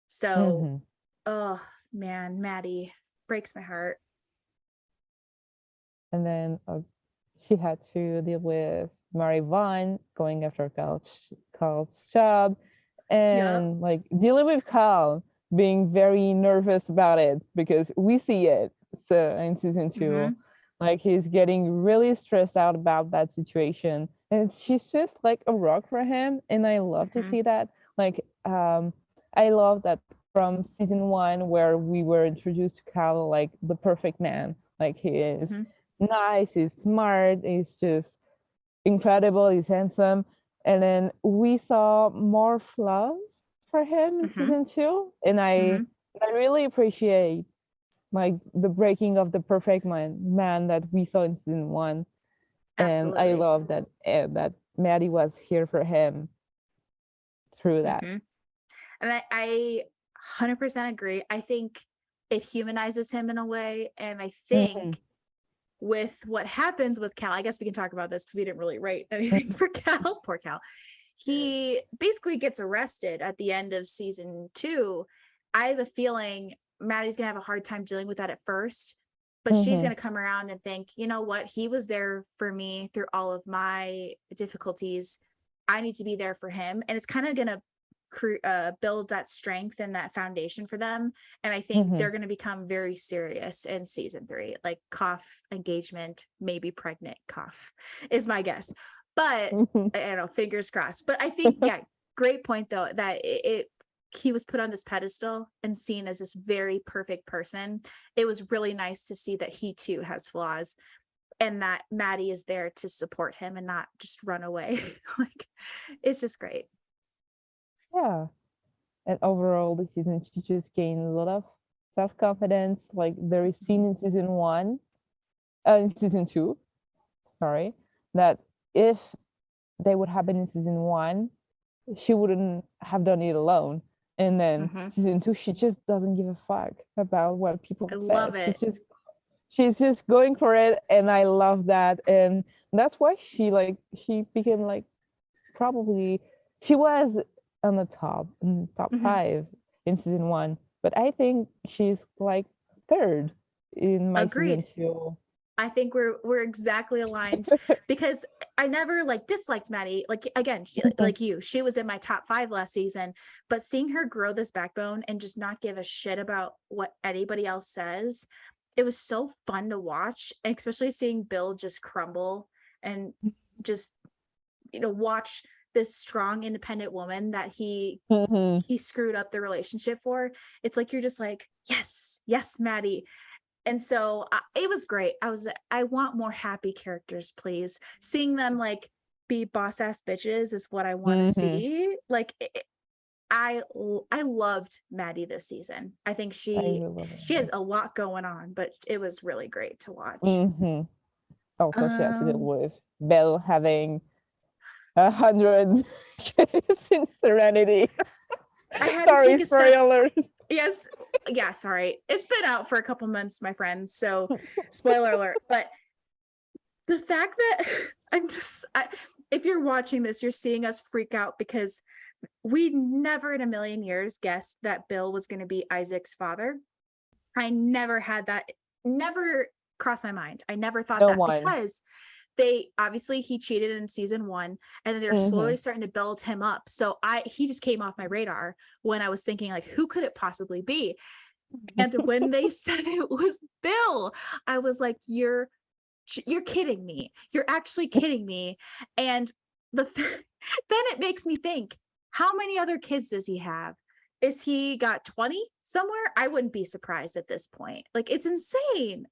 So, oh man, Maddie breaks my heart. And then she had to deal with Mary Vaughn going after Carl's job, and like dealing with Carl being very nervous about it, because we see it. So in season 2, like he's getting really stressed out about that situation, and she's just like a rock for him. And I love to see that. Like, I love that from season 1, where we were introduced to Carl like the perfect man. Like he is nice, he's smart, he's just incredible, he's handsome. And then we saw more flaws for him in season 2, and I really appreciate like the breaking of the perfect man that we saw in season 1. Absolutely. And I love that that Maddie was here for him through that. And I 100% agree. I think it humanizes him in a way, and I think with what happens with Cal, I guess we can talk about this because we didn't really write anything for Cal. Poor Cal. He basically gets arrested at the end of season 2. I have a feeling Maddie's gonna have a hard time dealing with that at first, but she's gonna come around and think, you know what, he was there for me through all of my difficulties. I need to be there for him, and it's kind of gonna build that strength and that foundation for them. And I think they're going to become very serious in season 3, like cough, engagement, maybe pregnant, cough is my guess. But I don't know, fingers crossed. But I think, yeah, great point though, that he was put on this pedestal and seen as this very perfect person. It was really nice to see that he too has flaws, and that Maddie is there to support him and not just run away. Like, it's just great. Yeah. And overall, the season, she just gained a lot of self-confidence. Like there is scene in in season 2, sorry, that if they would happen in season 1, she wouldn't have done it alone. And then season 2, she just doesn't give a fuck about what people say. Love it. She's just going for it, and I love that. And that's why she became like, probably she was on the top 5 in season 1, but I think she's like 3rd in my season 2. I think we're exactly aligned, because I never like disliked Maddie. Like, again, like you, she was in my top 5 last season, but seeing her grow this backbone and just not give a shit about what anybody else says, it was so fun to watch, especially seeing Bill just crumble and just, watch this strong, independent woman that he screwed up the relationship for. It's like, you're just like, yes, Maddie. And so it was great. I want more happy characters, please. Seeing them like be boss ass bitches is what I want to see. Like, I loved Maddie this season. I think she had a lot going on, but it was really great to watch. Also, she had to deal with Belle having 100 kids in Serenity. I had to take a step. Alert. Yes. Yeah, sorry. It's been out for a couple months, my friends. So spoiler alert. But the fact that if you're watching this, you're seeing us freak out, because we never in a million years guessed that Bill was going to be Isaac's father. I never had that. Never cross my mind. I never thought No that one. because he cheated in season 1 and then they're Mm-hmm. slowly starting to build him up. So he just came off my radar when I was thinking like, who could it possibly be? And when they said it was Bill, I was like, you're kidding me. You're actually kidding me. And then it makes me think, how many other kids does he have? Is he got 20 somewhere? I wouldn't be surprised at this point. Like, it's insane.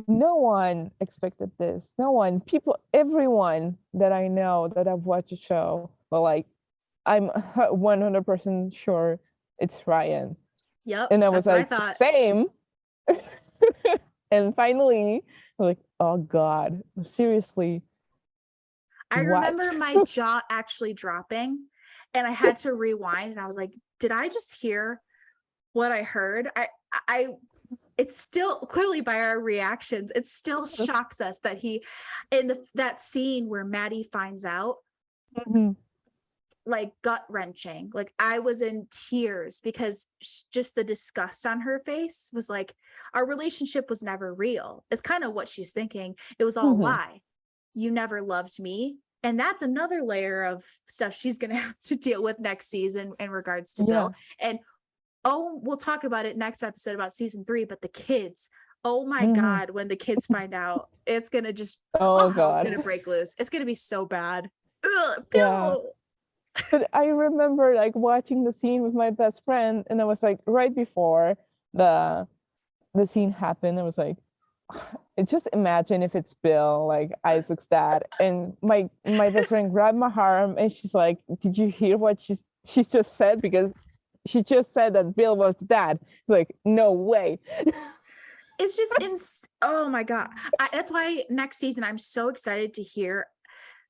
No one expected this. No one. People, everyone that I know that have watched the show, well, like, I'm 100% sure it's Ryan. Yep. And I was That's what I like, thought. same. And finally, like, oh God, seriously. I What? remember my jaw actually dropping and I had to rewind and I was like, did I just hear what I heard? It's still clearly by our reactions, it still shocks us that he in that scene where Maddie finds out, Mm-hmm. like gut wrenching. Like I was in tears because just the disgust on her face was like, our relationship was never real. It's kind of what she's thinking. It was all a lie. You never loved me. And that's another layer of stuff she's going to have to deal with next season in regards to Bill. And we'll talk about it next episode about season 3, but the kids, oh my God, when the kids find out, it's going to just, all hell's going to break loose. It's going to be so bad. Ugh, Bill. Yeah. But I remember like watching the scene with my best friend, and I was like, right before the scene happened, I was like, just imagine if it's Bill, like Isaac's dad. And my best friend grabbed my arm and she's like, did you hear what she just said? Because she just said that Bill was dad. Like, no way. It's just oh my God. That's why next season I'm so excited to hear.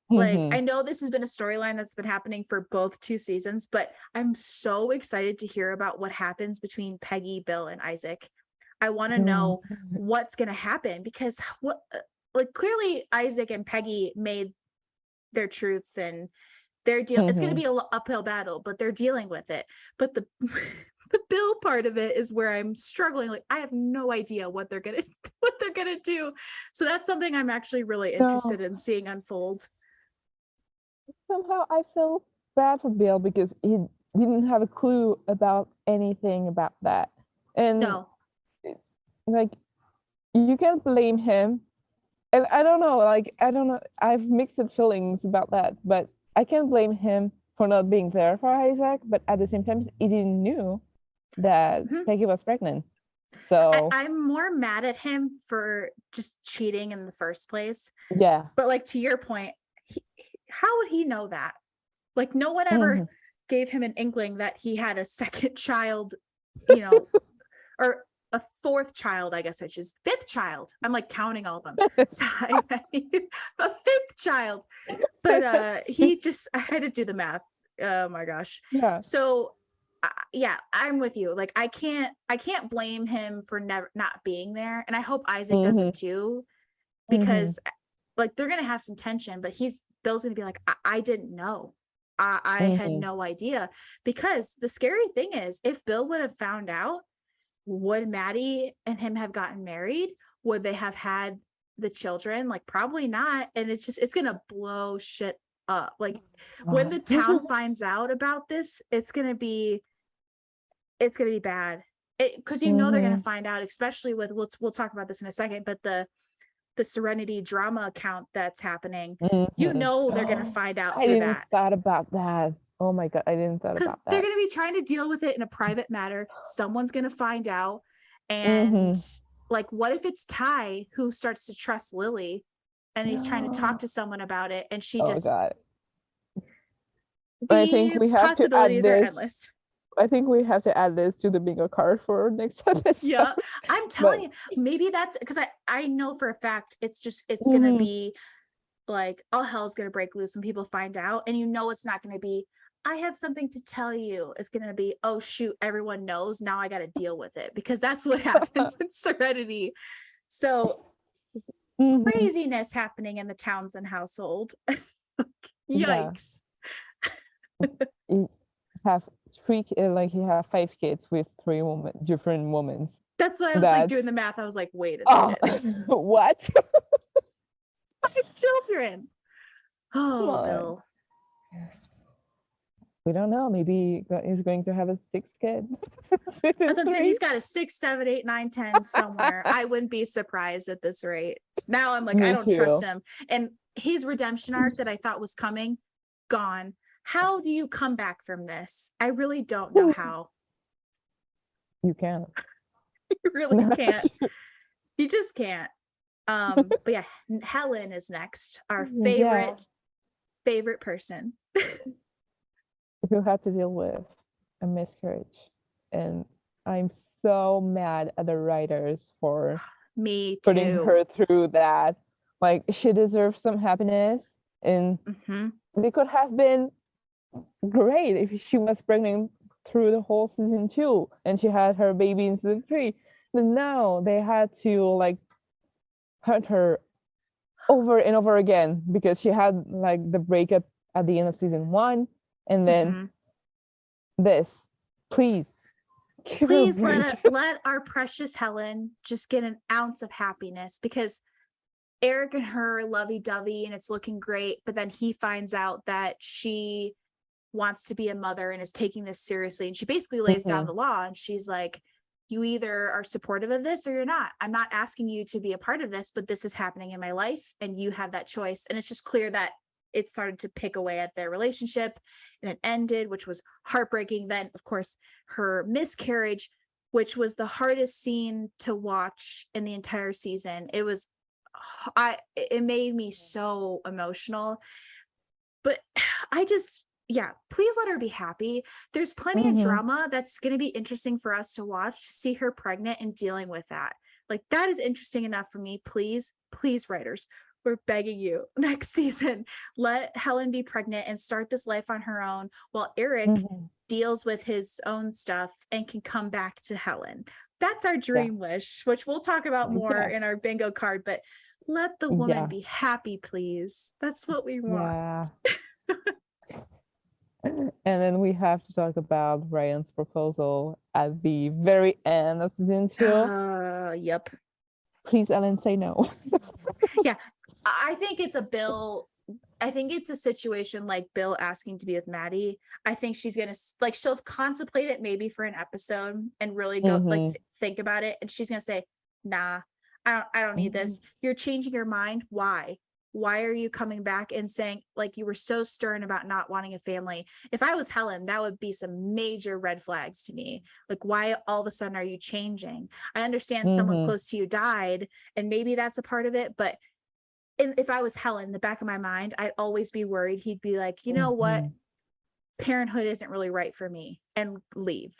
Like, I know this has been a storyline that's been happening for both 2 seasons, but I'm so excited to hear about what happens between Peggy, Bill, and Isaac. I want to know what's going to happen because clearly Isaac and Peggy made their truth and their deal. It's going to be an uphill battle, but they're dealing with it. But the the Bill part of it is where I'm struggling. Like, I have no idea what they're gonna do. So that's something I'm actually really interested in seeing unfold. Somehow I feel bad for Bill because he didn't have a clue about anything about that. And like, you can't blame him. And I don't know, I have mixed feelings about that, but I can't blame him for not being there for Isaac, but at the same time, he didn't know that Peggy was pregnant. So I'm more mad at him for just cheating in the first place. Yeah. But like, to your point, how would he know that? Like, no one ever gave him an inkling that he had a second child, or a 4th child, I guess, which is 5th child. I'm like counting all of them. A 5th child. But I had to do the math. Oh my gosh. Yeah. So yeah, I'm with you. Like, I can't blame him for not being there. And I hope Isaac doesn't too, because like, they're going to have some tension, but Bill's going to be like, I didn't know. I had no idea. Because the scary thing is, if Bill would have found out, would Maddie and him have gotten married? Would they have had the children? Like, probably not. And it's going to blow shit up. Like, when the town finds out about this, it's going to be bad. Because they're going to find out, especially with, we'll talk about this in a second, but the Serenity drama account that's happening, they're going to find out through that. I didn't thought about that. Oh my God, I didn't thought about that. Because they're going to be trying to deal with it in a private matter. Someone's going to find out. And like, what if it's Ty who starts to trust Lily and he's trying to talk to someone about it and she just... God. I think we have possibilities to add this. Are endless. I think we have to add this to the bingo card for next episode. Yeah, I'm telling you, maybe that's because I know for a fact it's going to be like, all hell's going to break loose when people find out. And it's not going to be, I have something to tell you. It's going to be, oh shoot, everyone knows. Now I got to deal with it, because that's what happens in Serenity. So craziness happening in the Townsend household. Yikes. You have 5 kids with 3 different women. That's what I was like doing the math. I was like, wait a second. What? 5 children. Oh, Bill. We don't know. Maybe he's going to have a 6th kid. As I'm saying, he's got a 6, 7, 8, 9, 10 somewhere. I wouldn't be surprised at this rate. Now I'm like, I don't trust him. And his redemption arc that I thought was coming, gone. How do you come back from this? I really don't know how. You can't. You really can't. You just can't. But yeah, Helen is next. Our favorite person. Who had to deal with a miscarriage. And I'm so mad at the writers for putting her through that. Like, she deserves some happiness, and they could have been great if she was pregnant through the whole season 2 and she had her baby in season 3. But no, they had to like hurt her over and over again because she had like the breakup at the end of season 1, and then this. Please let our precious Helen just get an ounce of happiness, because Eric and her are lovey-dovey and it's looking great, but then he finds out that she wants to be a mother and is taking this seriously, and she basically lays down the law, and she's like, you either are supportive of this or you're not. I'm not asking you to be a part of this, but this is happening in my life and you have that choice. And it's just clear that it started to pick away at their relationship, and it ended, which was heartbreaking. Then, of course, her miscarriage, which was the hardest scene to watch in the entire season. It made me so emotional. But please let her be happy. There's plenty of drama that's going to be interesting for us to watch, to see her pregnant and dealing with that. Like, that is interesting enough for me. Please, writers, we're begging you, next season, let Helen be pregnant and start this life on her own while Eric deals with his own stuff and can come back to Helen. That's our dream wish, which we'll talk about more in our bingo card, but let the woman be happy, please. That's what we want. And then we have to talk about Ryan's proposal at the very end of season 2. Yep. Please, Ellen, say no. Yeah, I think it's a situation like Bill asking to be with Maddie. I think she's gonna she'll contemplate it maybe for an episode and really go think about it, and she's gonna say, nah, I don't need this. You're changing your mind. Why are you coming back and saying, like, you were so stern about not wanting a family? If I was Helen, that would be some major red flags to me. Like, why all of a sudden are you changing? I understand someone close to you died, and maybe that's a part of it, but if I was Helen, the back of my mind, I'd always be worried he'd be like, you know what? Parenthood isn't really right for me, and leave.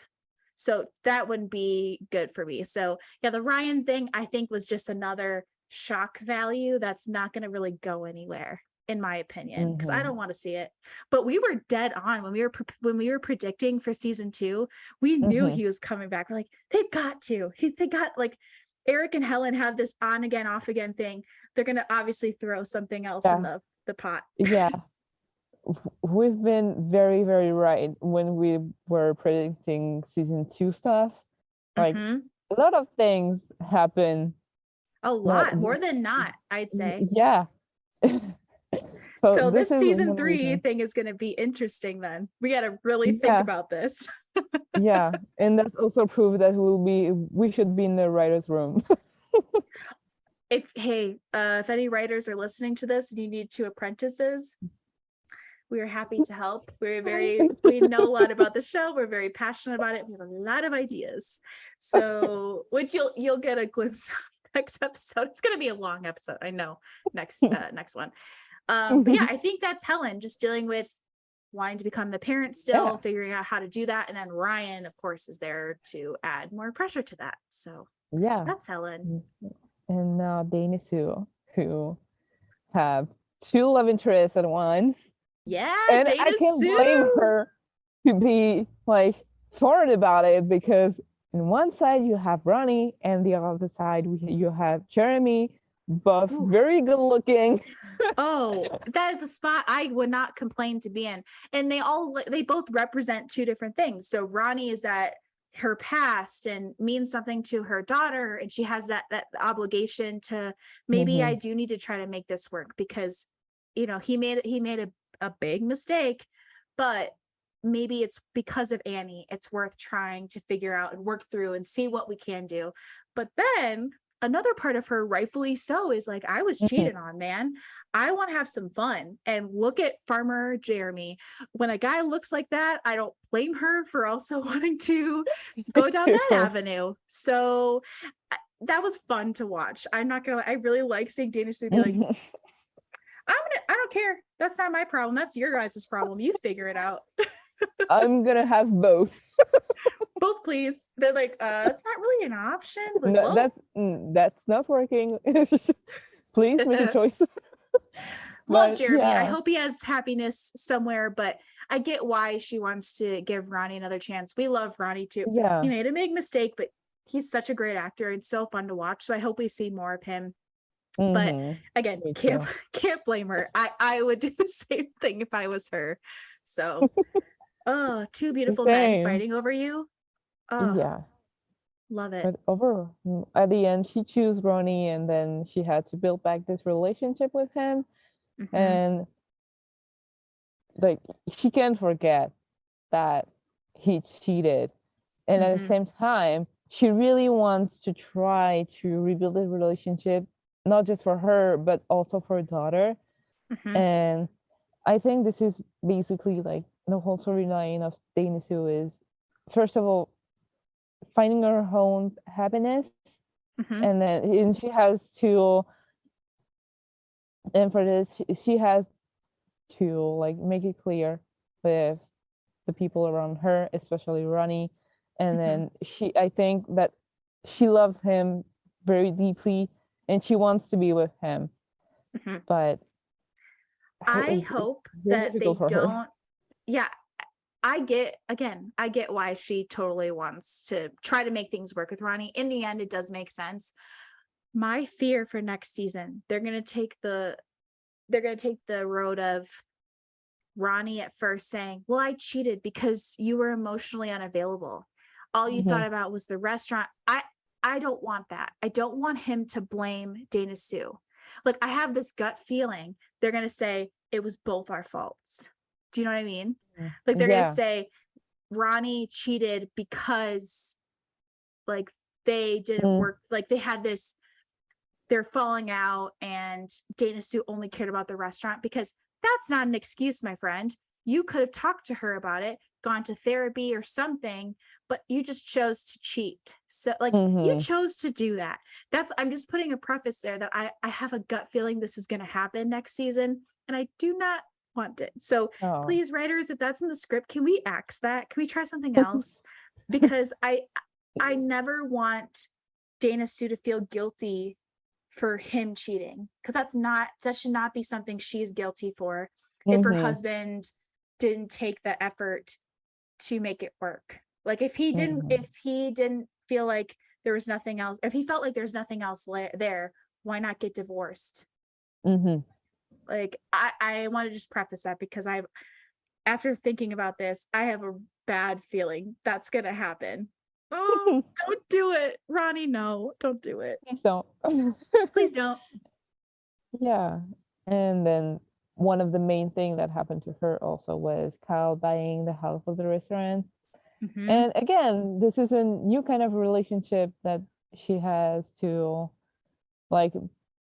So that wouldn't be good for me. So yeah, the Ryan thing, I think, was just another shock value that's not going to really go anywhere, in my opinion, because I don't want to see it. But we were dead on when we were predicting for season 2. We knew he was coming back. We're like, they've got to. They got, like, Eric and Helen have this on again, off again thing. They're going to obviously throw something else in the pot. Yeah. We've been very, very right when we were predicting season 2 stuff. Like, a lot of things happen. A lot, more than not, I'd say. Yeah. So this season 3 thing is going to be interesting then. We got to really think about this. Yeah. And that's also proof that we should be in the writer's room. If any writers are listening to this and you need 2 apprentices, we are happy to help. We know a lot about the show. We're very passionate about it. We have a lot of ideas. So, which you'll get a glimpse of next episode. It's going to be a long episode, I know. Next one. But yeah, I think that's Helen just dealing with wanting to become the parent still, figuring out how to do that, and then Ryan, of course, is there to add more pressure to that. So that's Helen. And now Dana Sue, who have 2 love interests at once. Yeah, and Dana I can't Sue. blame her to be like torn about it, because on one side you have Ronnie, and the other side you have Jeremy, both very good looking. Oh, that is a spot I would not complain to be in. And they both represent 2 different things. So Ronnie is that her past and means something to her daughter, and she has that obligation to, maybe I do need to try to make this work, because he made a big mistake, but maybe it's because of Annie. It's worth trying to figure out and work through and see what we can do. But then another part of her, rightfully so, is like, I was cheated on, man. I want to have some fun. And look at Farmer Jeremy. When a guy looks like that, I don't blame her for also wanting to go down that avenue. So that was fun to watch. I'm not gonna lie, I really like seeing Dana Sue be like, I don't care. That's not my problem. That's your guys' problem. You figure it out. I'm gonna have both. Both, please. They're like, it's not really an option. Like, No, that's not working. Please make a choice. Love Jeremy. Yeah. I hope he has happiness somewhere, but I get why she wants to give Ronnie another chance. We love Ronnie too. Yeah. He made a big mistake, but he's such a great actor. It's so fun to watch. So I hope we see more of him. But again, can't blame her. I would do the same thing if I was her. So two beautiful men fighting over you. Yeah. Love it. But at the end, she chose Ronnie, and then she had to build back this relationship with him. And like, she can't forget that he cheated. And at the same time, she really wants to try to rebuild the relationship, not just for her, but also for her daughter. And I think this is basically like the whole storyline of Dana Sue is, first of all, finding her own happiness, and she has to, and for this she has to like make it clear with the people around her, especially Ronnie. And then I think that she loves him very deeply and she wants to be with him. But I hope that they don't. Yeah, I get why she totally wants to try to make things work with Ronnie. In the end, it does make sense. My fear for next season, they're gonna take the road of Ronnie at first saying, well, I cheated because you were emotionally unavailable. All you thought about was the restaurant. I don't want that. I don't want him to blame Dana Sue. Like, I have this gut feeling they're going to say it was both our faults. Do you know what I mean? Like, they're going to say Ronnie cheated because like they didn't work. Like, they had this, they're falling out and Dana Sue only cared about the restaurant, because that's not an excuse, my friend. You could have talked to her about it, gone to therapy or something, but you just chose to cheat. So like you chose to do that. I'm just putting a preface there that I have a gut feeling this is going to happen next season, and I do not want it. So please, writers, if that's in the script, can we axe that? Can we try something else? Because I never want Dana Sue to feel guilty for him cheating, because that should not be something she's guilty for if her husband didn't take the effort to make it work. Like, if he didn't feel like there was nothing else, if he felt like there's nothing else there, why not get divorced? Like, I want to just preface that, because after thinking about this, I have a bad feeling that's gonna happen. Oh, don't do it, Ronnie. No, don't do it. Please don't. Please don't. Yeah. And then one of the main things that happened to her also was Kyle buying the house of the restaurant. And again, this is a new kind of relationship that she has to like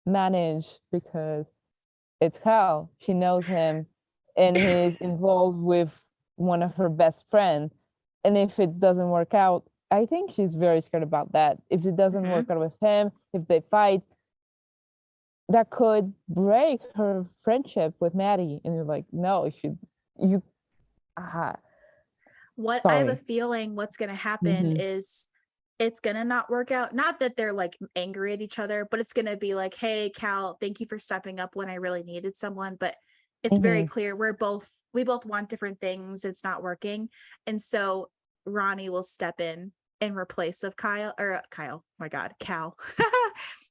manage, because it's Kyle. She knows him and he's involved with one of her best friends. And if it doesn't work out, I think she's very scared about that. If it doesn't work out with him, if they fight, that could break her friendship with Maddie. And you're like, no, I have a feeling what's going to happen is it's going to not work out. Not that they're like angry at each other, but it's going to be like, hey, Cal, thank you for stepping up when I really needed someone. But it's very clear we both want different things. It's not working. And so Ronnie will step in replace of Kyle. My God, Cal.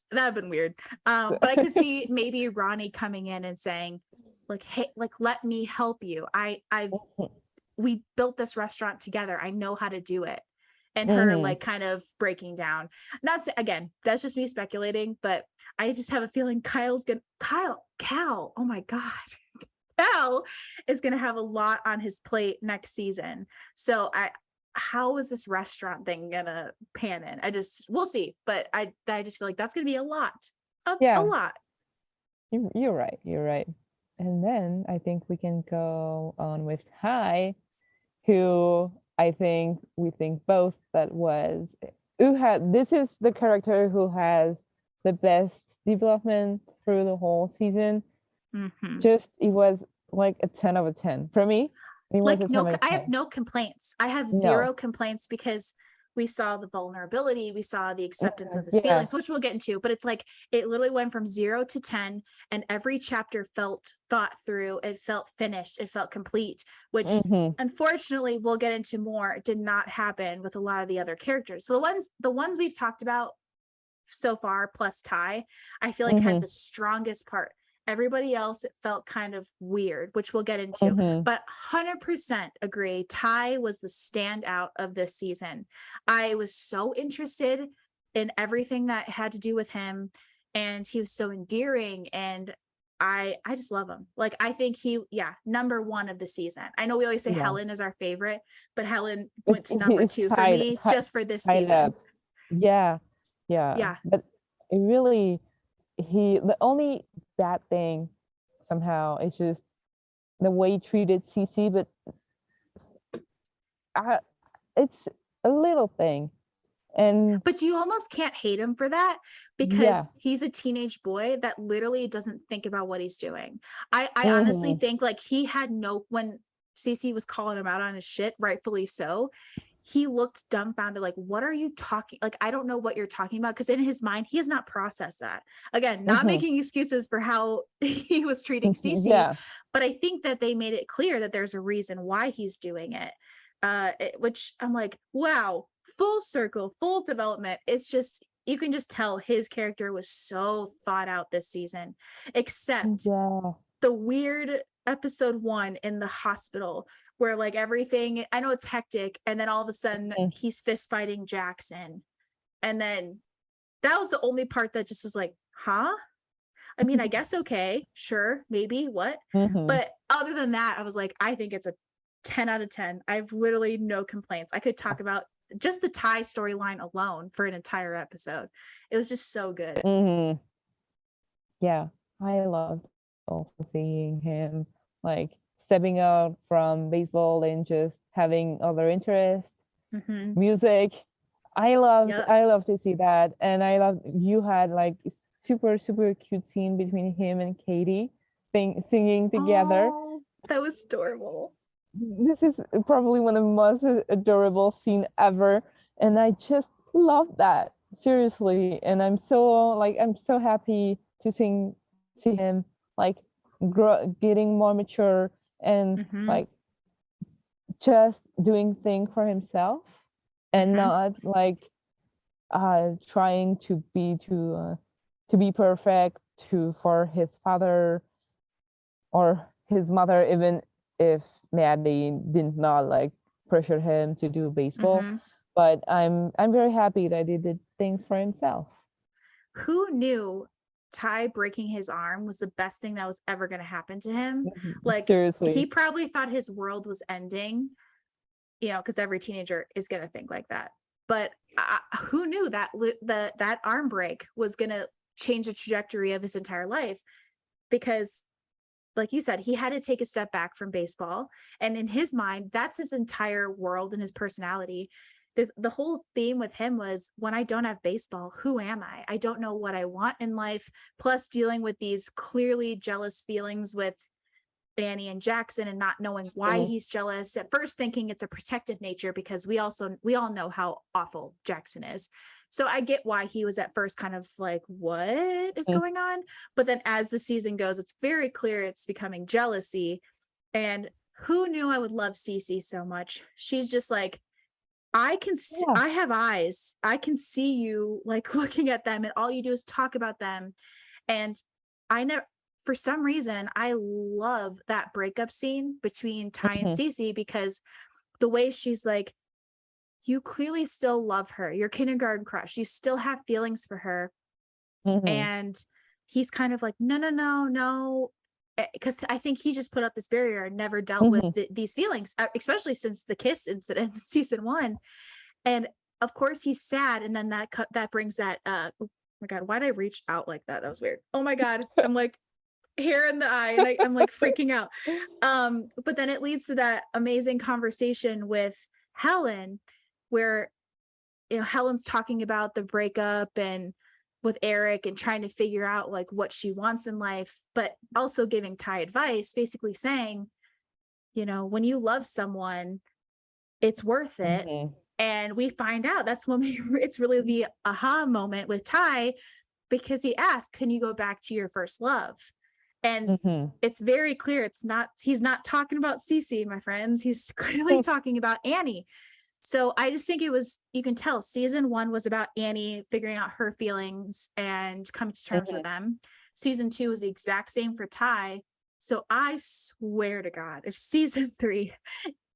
That'd been weird. But I could see maybe Ronnie coming in and saying, like, hey, like, let me help you. We built this restaurant together. I know how to do it. and her like kind of breaking down. Again, that's just me speculating, but I just have a feeling Cal, oh my God. Cal is gonna have a lot on his plate next season. So how is this restaurant thing gonna pan in? We'll see, but I just feel like that's gonna be a lot. A lot. You're right. And then I think we can go on with Ty, who I think we think both this is the character who has the best development through the whole season. Just it was like a 10 out of 10 for me. It was a 10 out of 10. I have no complaints. I have zero complaints because we saw the vulnerability, we saw the acceptance of his feelings, which we'll get into, but it's like it literally went from 0 to 10 and every chapter felt thought through, it felt finished, it felt complete, which unfortunately we'll get into more, did not happen with a lot of the other characters. So the ones we've talked about so far plus Ty, I feel like had the strongest part. Everybody else, it felt kind of weird, which we'll get into, but 100% agree. Ty was the standout of this season. I was so interested in everything that had to do with him, and he was so endearing, and I just love him. Like, I think number one of the season. I know we always say Helen is our favorite, but Helen went to number 2 for me just for this season. Yeah. But it really, the only bad thing somehow is just the way he treated Cece, but it's a little thing. But you almost can't hate him for that because he's a teenage boy that literally doesn't think about what he's doing. I honestly think like when Cece was calling him out on his shit, rightfully so, he looked dumbfounded, like, what are you talking? Like, I don't know what you're talking about. Because in his mind, he has not processed that. Again, not making excuses for how he was treating Cece, but I think that they made it clear that there's a reason why he's doing it. Which I'm like, wow, full circle, full development. It's just, you can just tell his character was so thought out this season, except the weird episode 1 in the hospital where like everything, I know it's hectic, and then all of a sudden he's fist fighting Jackson, and then that was the only part that just was like, huh? I mean, I guess okay, sure, maybe, what? But other than that, I was like, I think it's a 10 out of 10. I've literally no complaints. I could talk about just the Ty storyline alone for an entire episode. It was just so good. Yeah, I loved also seeing him like stepping out from baseball and just having other interests, music. I love to see that, and I love you had like super cute scene between him and Katie singing together. Oh, that was adorable. This is probably one of the most adorable scene ever, and I just love that, seriously. And I'm so happy to see him like getting more mature and like just doing things for himself and not like trying to be perfect for his father or his mother, even if Maddie did not like pressure him to do baseball. But I'm very happy that he did things for himself. Who knew Ty breaking his arm was the best thing that was ever going to happen to him? Like, seriously, he probably thought his world was ending, because every teenager is going to think like that. But who knew that that arm break was going to change the trajectory of his entire life? Because like you said, he had to take a step back from baseball. And in his mind, that's his entire world and his personality. The whole theme with him was, when I don't have baseball, who am I? I don't know what I want in life. Plus dealing with these clearly jealous feelings with Annie and Jackson and not knowing why he's jealous. At first thinking it's a protective nature because we all know how awful Jackson is. So I get why he was at first kind of like, what is going on? But then as the season goes, it's very clear it's becoming jealousy. And who knew I would love Cece so much? She's just like, I can see, I have eyes. I can see you like looking at them, and all you do is talk about them. And for some reason, I love that breakup scene between Ty and Cece, because the way she's like, you clearly still love her, your kindergarten crush, you still have feelings for her. Mm-hmm. And he's kind of like, no, because I think he just put up this barrier and never dealt with Mm-hmm. these feelings, especially since the kiss incident in season 1. And of course he's sad, and then that brings that oh my god, why did I reach out like that? That was weird. Oh my god, I'm like hair in the eye, and I'm like freaking out. But then it leads to that amazing conversation with Helen, where Helen's talking about the breakup and with Eric and trying to figure out like what she wants in life, but also giving Ty advice, basically saying, when you love someone, it's worth it. Mm-hmm. And we find out that's when it's really the aha moment with Ty, because he asked, can you go back to your first love? And Mm-hmm. it's very clear he's not talking about Cece, my friends. He's clearly talking about Annie. So I just think you can tell season 1 was about Annie figuring out her feelings and coming to terms with them. Season 2 was the exact same for Ty. So I swear to God, if season 3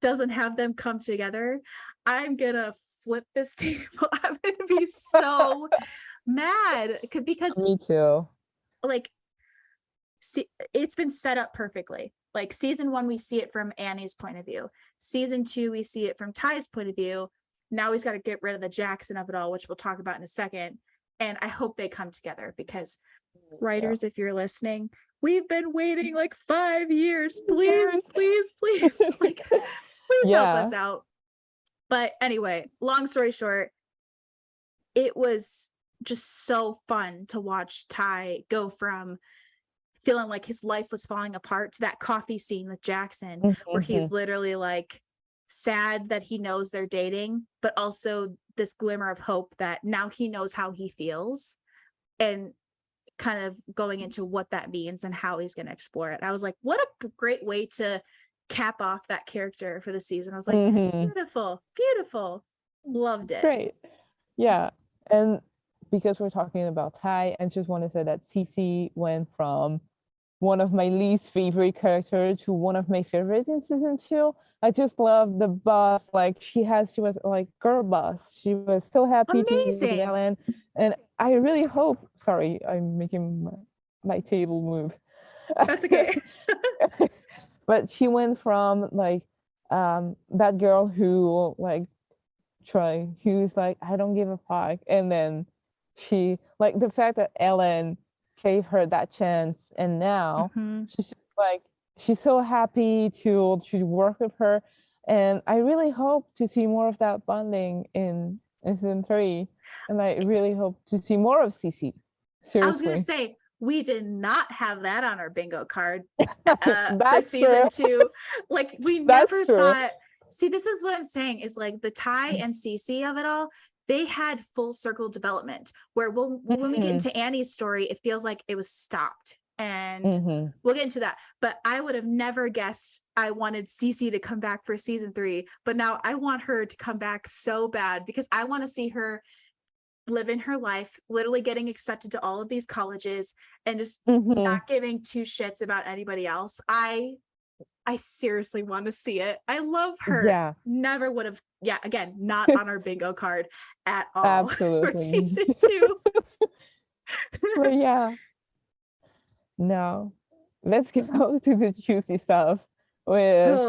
doesn't have them come together, I'm gonna flip this table. I'm gonna be so mad because Me too. like it's been set up perfectly. Like season 1, we see it from Annie's point of view. Season 2, we see it from Ty's point of view. Now he's got to get rid of the Jackson of it all, which we'll talk about in a second. And I hope they come together, because writers, if you're listening, we've been waiting like 5 years. Please, please, please, like, please help us out. But anyway, long story short, it was just so fun to watch Ty go from feeling like his life was falling apart to that coffee scene with Jackson, where he's literally like sad that he knows they're dating, but also this glimmer of hope that now he knows how he feels, and kind of going into what that means and how he's going to explore it. I was like, what a great way to cap off that character for the season. I was like, beautiful, beautiful. Loved it. Great. Yeah. And because we're talking about Ty, I just want to say that Cece went from one of my least favorite characters to one of my favorites in season 2. I just love the boss. Like she was like girl boss. She was so happy to be with Helen. And I really hope, sorry, I'm making my table move. That's okay. But she went from like that girl who like who's like, I don't give a fuck. And then she like the fact that Ellen gave her that chance, and now she's just like she's so happy to work with her, and I really hope to see more of that bonding in season 3, and I really hope to see more of Cece. Seriously. I was gonna say, we did not have that on our bingo card for season 2. Like we never thought. See, this is what I'm saying, is like the Ty and Cece of it all, they had full circle development, where when we get into Annie's story, it feels like it was stopped. And we'll get into that. But I would have never guessed I wanted Cece to come back for season 3. But now I want her to come back so bad, because I want to see her living her life, literally getting accepted to all of these colleges and just not giving two shits about anybody else. I seriously want to see it. I love her. Yeah. Never would have. Yeah. Again, not on our bingo card at all. Absolutely. For season 2. But yeah. No. Let's go to the juicy stuff with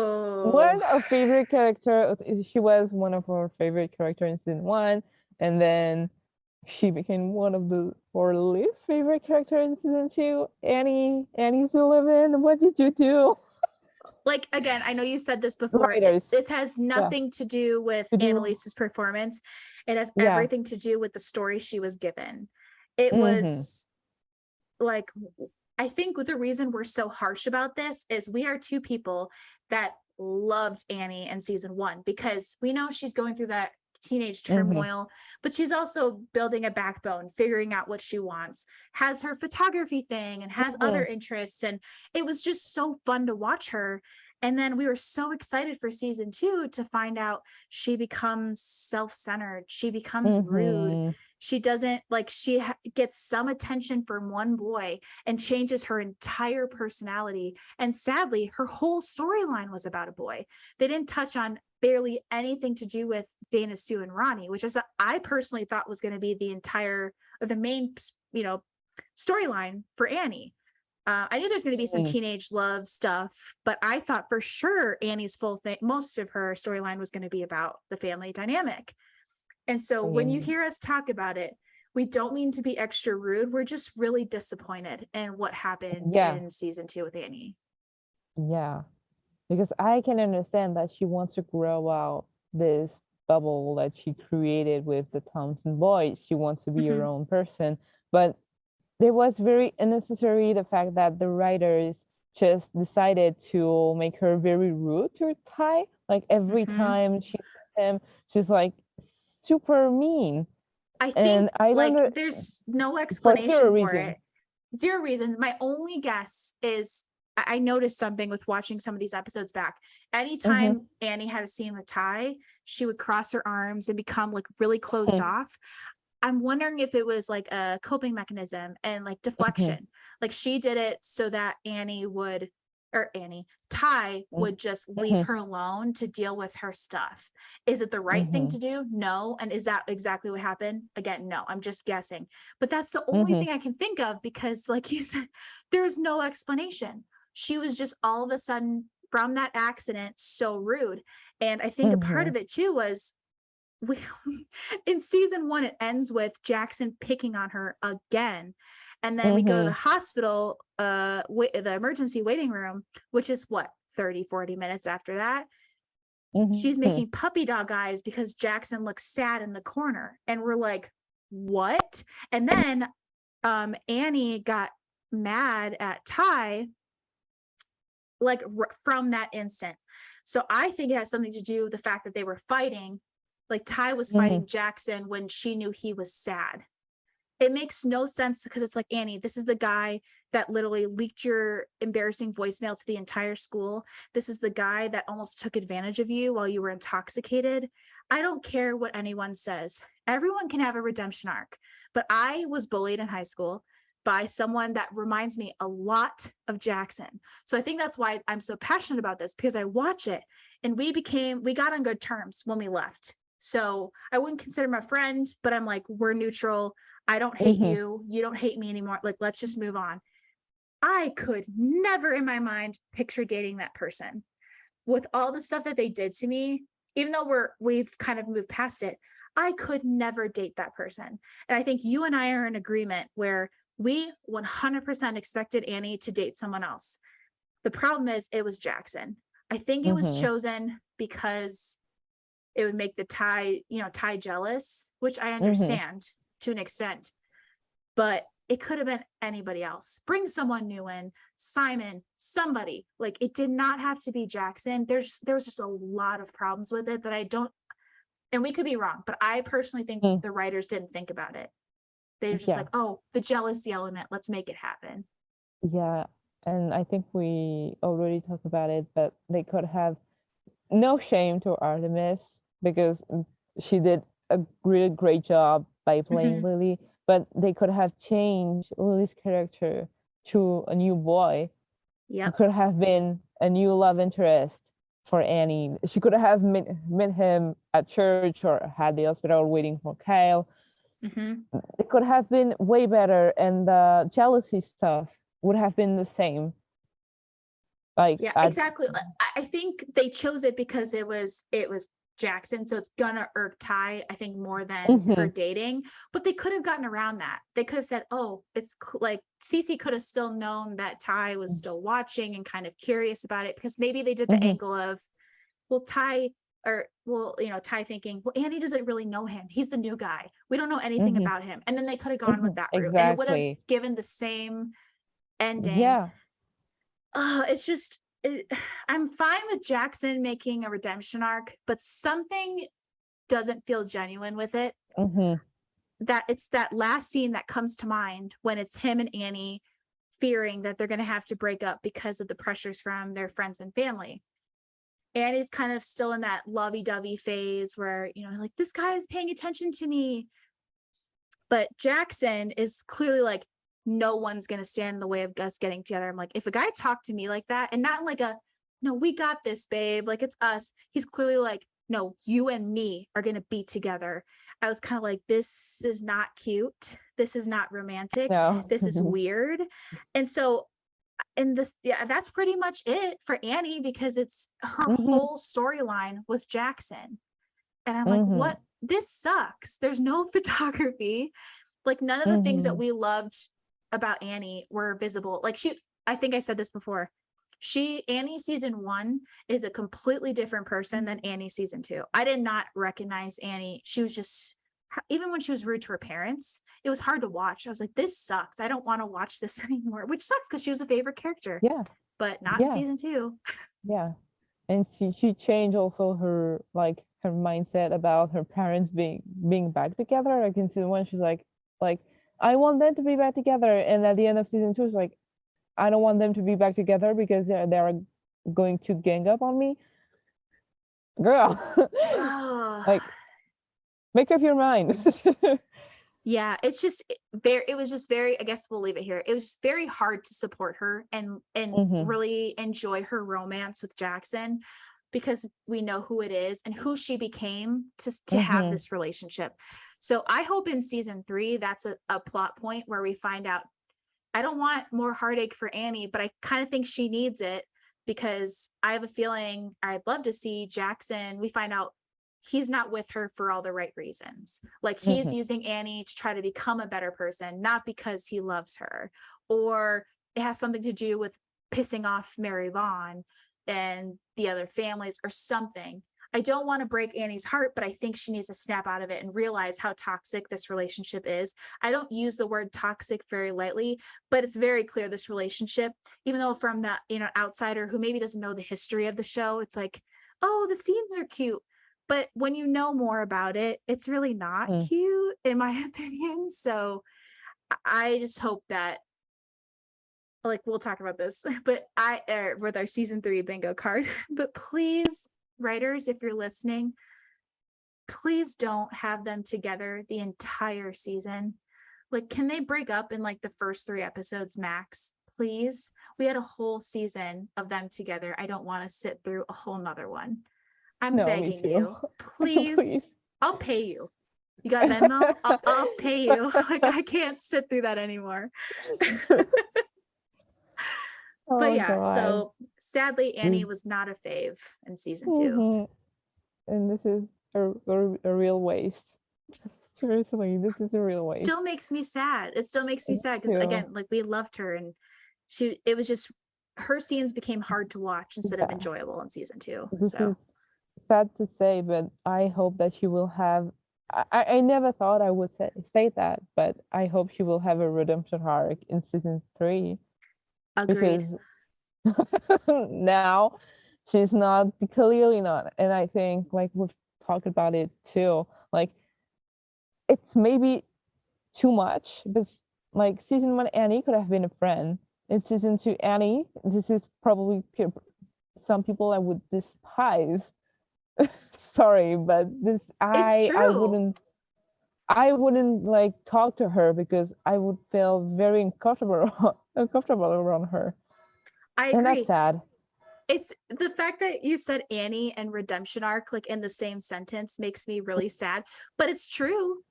one of favorite character. She was one of our favorite characters in season 1, and then she became one of our least favorite characters in season 2. Annie Sullivan, what did you do? Like, again, I know you said this before. This has nothing to do with Annalise's performance. It has everything to do with the story she was given. It was like, I think the reason we're so harsh about this is we are two people that loved Annie in season 1, because we know she's going through that teenage turmoil, but she's also building a backbone, figuring out what she wants, has her photography thing and has other interests. And it was just so fun to watch her. And then we were so excited for season 2 to find out she becomes self-centered. She becomes rude. She doesn't like, she gets some attention from one boy and changes her entire personality. And sadly, her whole storyline was about a boy. They didn't touch on barely anything to do with Dana, Sue, and Ronnie, which is I personally thought was going to be the main, storyline for Annie. I knew there's going to be some teenage love stuff, but I thought for sure Annie's full thing, most of her storyline was going to be about the family dynamic. And so when you hear us talk about it, we don't mean to be extra rude. We're just really disappointed in what happened in season 2 with Annie. Yeah, because I can understand that she wants to grow out this bubble that she created with the Thompson boys. She wants to be her own person, but it was very unnecessary the fact that the writers just decided to make her very rude to Ty. Like every time she sees him, she's like super mean. I think like there's no explanation for it. Zero reason. My only guess is I noticed something with watching some of these episodes back. Anytime Annie had a scene with Ty, she would cross her arms and become like really closed off. I'm wondering if it was like a coping mechanism and like deflection. Like she did it so that Ty would just leave her alone to deal with her stuff. Is it the right thing to do? No. And is that exactly what happened? Again, no, I'm just guessing. But that's the only thing I can think of because like you said, there's no explanation. She was just all of a sudden from that accident so rude. And I think a part of it too was in season 1 it ends with Jackson picking on her again, and then we go to the hospital, the emergency waiting room, which is what, 30-40 minutes after that. She's making puppy dog eyes because Jackson looks sad in the corner, and we're like, what? And then Annie got mad at Ty like from that instant. So I think it has something to do with the fact that they were fighting. Like Ty was fighting Jackson when she knew he was sad. It makes no sense because it's like, Annie, this is the guy that literally leaked your embarrassing voicemail to the entire school. This is the guy that almost took advantage of you while you were intoxicated. I don't care what anyone says. Everyone can have a redemption arc, but I was bullied in high school by someone that reminds me a lot of Jackson. So I think that's why I'm so passionate about this, because I watch it and we got on good terms when we left. So I wouldn't consider him a friend, but I'm like, we're neutral. I don't hate you. You don't hate me anymore. Like, let's just move on. I could never in my mind picture dating that person with all the stuff that they did to me. Even though we've kind of moved past it, I could never date that person. And I think you and I are in agreement where we 100% expected Annie to date someone else. The problem is it was Jackson. I think it was chosen because it would make the Ty jealous, which I understand to an extent, but it could have been anybody else. Bring someone new in, Simon, somebody. Like, it did not have to be Jackson. There was just a lot of problems with it that I don't, and we could be wrong, but I personally think the writers didn't think about it. They were just like, oh, the jealousy element, let's make it happen. Yeah, and I think we already talked about it, but they could have, no shame to Artemis, because she did a really great job by playing Lily, but they could have changed Lily's character to a new boy. Yeah, it could have been a new love interest for Annie. She could have met him at church or at the hospital waiting for Kyle. It could have been way better, and the jealousy stuff would have been the same. Like, yeah, exactly. I think they chose it because it was Jackson, so it's gonna irk Ty, I think, more than her dating. But they could have gotten around that. They could have said, "Oh, it's like Cece could have still known that Ty was still watching and kind of curious about it," because maybe they did the angle of, well, Ty thinking, well, Annie doesn't really know him. He's the new guy. We don't know anything about him, and then they could have gone with that route, and it would have given the same ending. Yeah. It's just, I'm fine with Jackson making a redemption arc, but something doesn't feel genuine with it. That it's that last scene that comes to mind when it's him and Annie fearing that they're going to have to break up because of the pressures from their friends and family. Annie's kind of still in that lovey-dovey phase where, like, this guy is paying attention to me. But Jackson is clearly like, no one's going to stand in the way of us getting together. I'm like, if a guy talked to me like that, and not like a, no, we got this, babe, like it's us. He's clearly like, no, you and me are going to be together. I was kind of like, this is not cute. This is not romantic. No. This is weird. And so, and this, yeah, that's pretty much it for Annie, because it's her whole storyline was Jackson. And I'm like, what? This sucks. There's no photography. Like none of the things that we loved about Annie were visible. Like I think I said this before. Annie season 1 is a completely different person than Annie season 2. I did not recognize Annie. She was just, even when she was rude to her parents, it was hard to watch. I was like, this sucks. I don't want to watch this anymore, which sucks because she was a favorite character. Yeah. But not in season 2. Yeah. And she changed also her mindset about her parents being back together. Like in season 1, she's like, I want them to be back together. And at the end of season 2, it's like, I don't want them to be back together because they're going to gang up on me. Girl. Like, make up your mind. Yeah, it's just it was just very, I guess we'll leave it here. It was very hard to support her and really enjoy her romance with Jackson, because we know who it is and who she became to have this relationship. So I hope in season 3, that's a plot point where we find out. I don't want more heartache for Annie, but I kind of think she needs it, because I have a feeling I'd love to see Jackson. We find out he's not with her for all the right reasons. Like he's using Annie to try to become a better person, not because he loves her, or it has something to do with pissing off Mary Vaughn and the other families or something. I don't want to break Annie's heart, but I think she needs to snap out of it and realize how toxic this relationship is. I don't use the word toxic very lightly, but it's very clear this relationship, even though from the outsider who maybe doesn't know the history of the show, it's like, oh, the scenes are cute. But when you know more about it, it's really not cute, in my opinion. So I just hope that, like, we'll talk about this, but with our season 3 bingo card, but please, writers, if you're listening, please don't have them together the entire season. Like, can they break up in like the first 3 episodes max? Please. We had a whole season of them together. I don't want to sit through a whole nother one. I'm begging you, please. Please. I'll pay you. You got Venmo? I'll pay you. Like, I can't sit through that anymore. But yeah, God. so sadly, Annie was not a fave in season 2. And this is a real waste. Seriously, this is a real waste. Still makes me sad. It still makes me sad because again, like, we loved her, and it was just, her scenes became hard to watch instead of enjoyable in season 2. This is sad to say, but I hope that she will have. I never thought I would say that, but I hope she will have a redemption arc in season 3. Agreed. Because now she's not, clearly not, and I think, like, we've talked about it too, like, it's maybe too much, but like season 1 Annie could have been a friend. In season 2 Annie, this is probably some people I would despise. Sorry, but this I wouldn't like talk to her because I would feel very uncomfortable around her. I agree. And that's sad. It's the fact that you said Annie and redemption arc like in the same sentence makes me really sad, but it's true.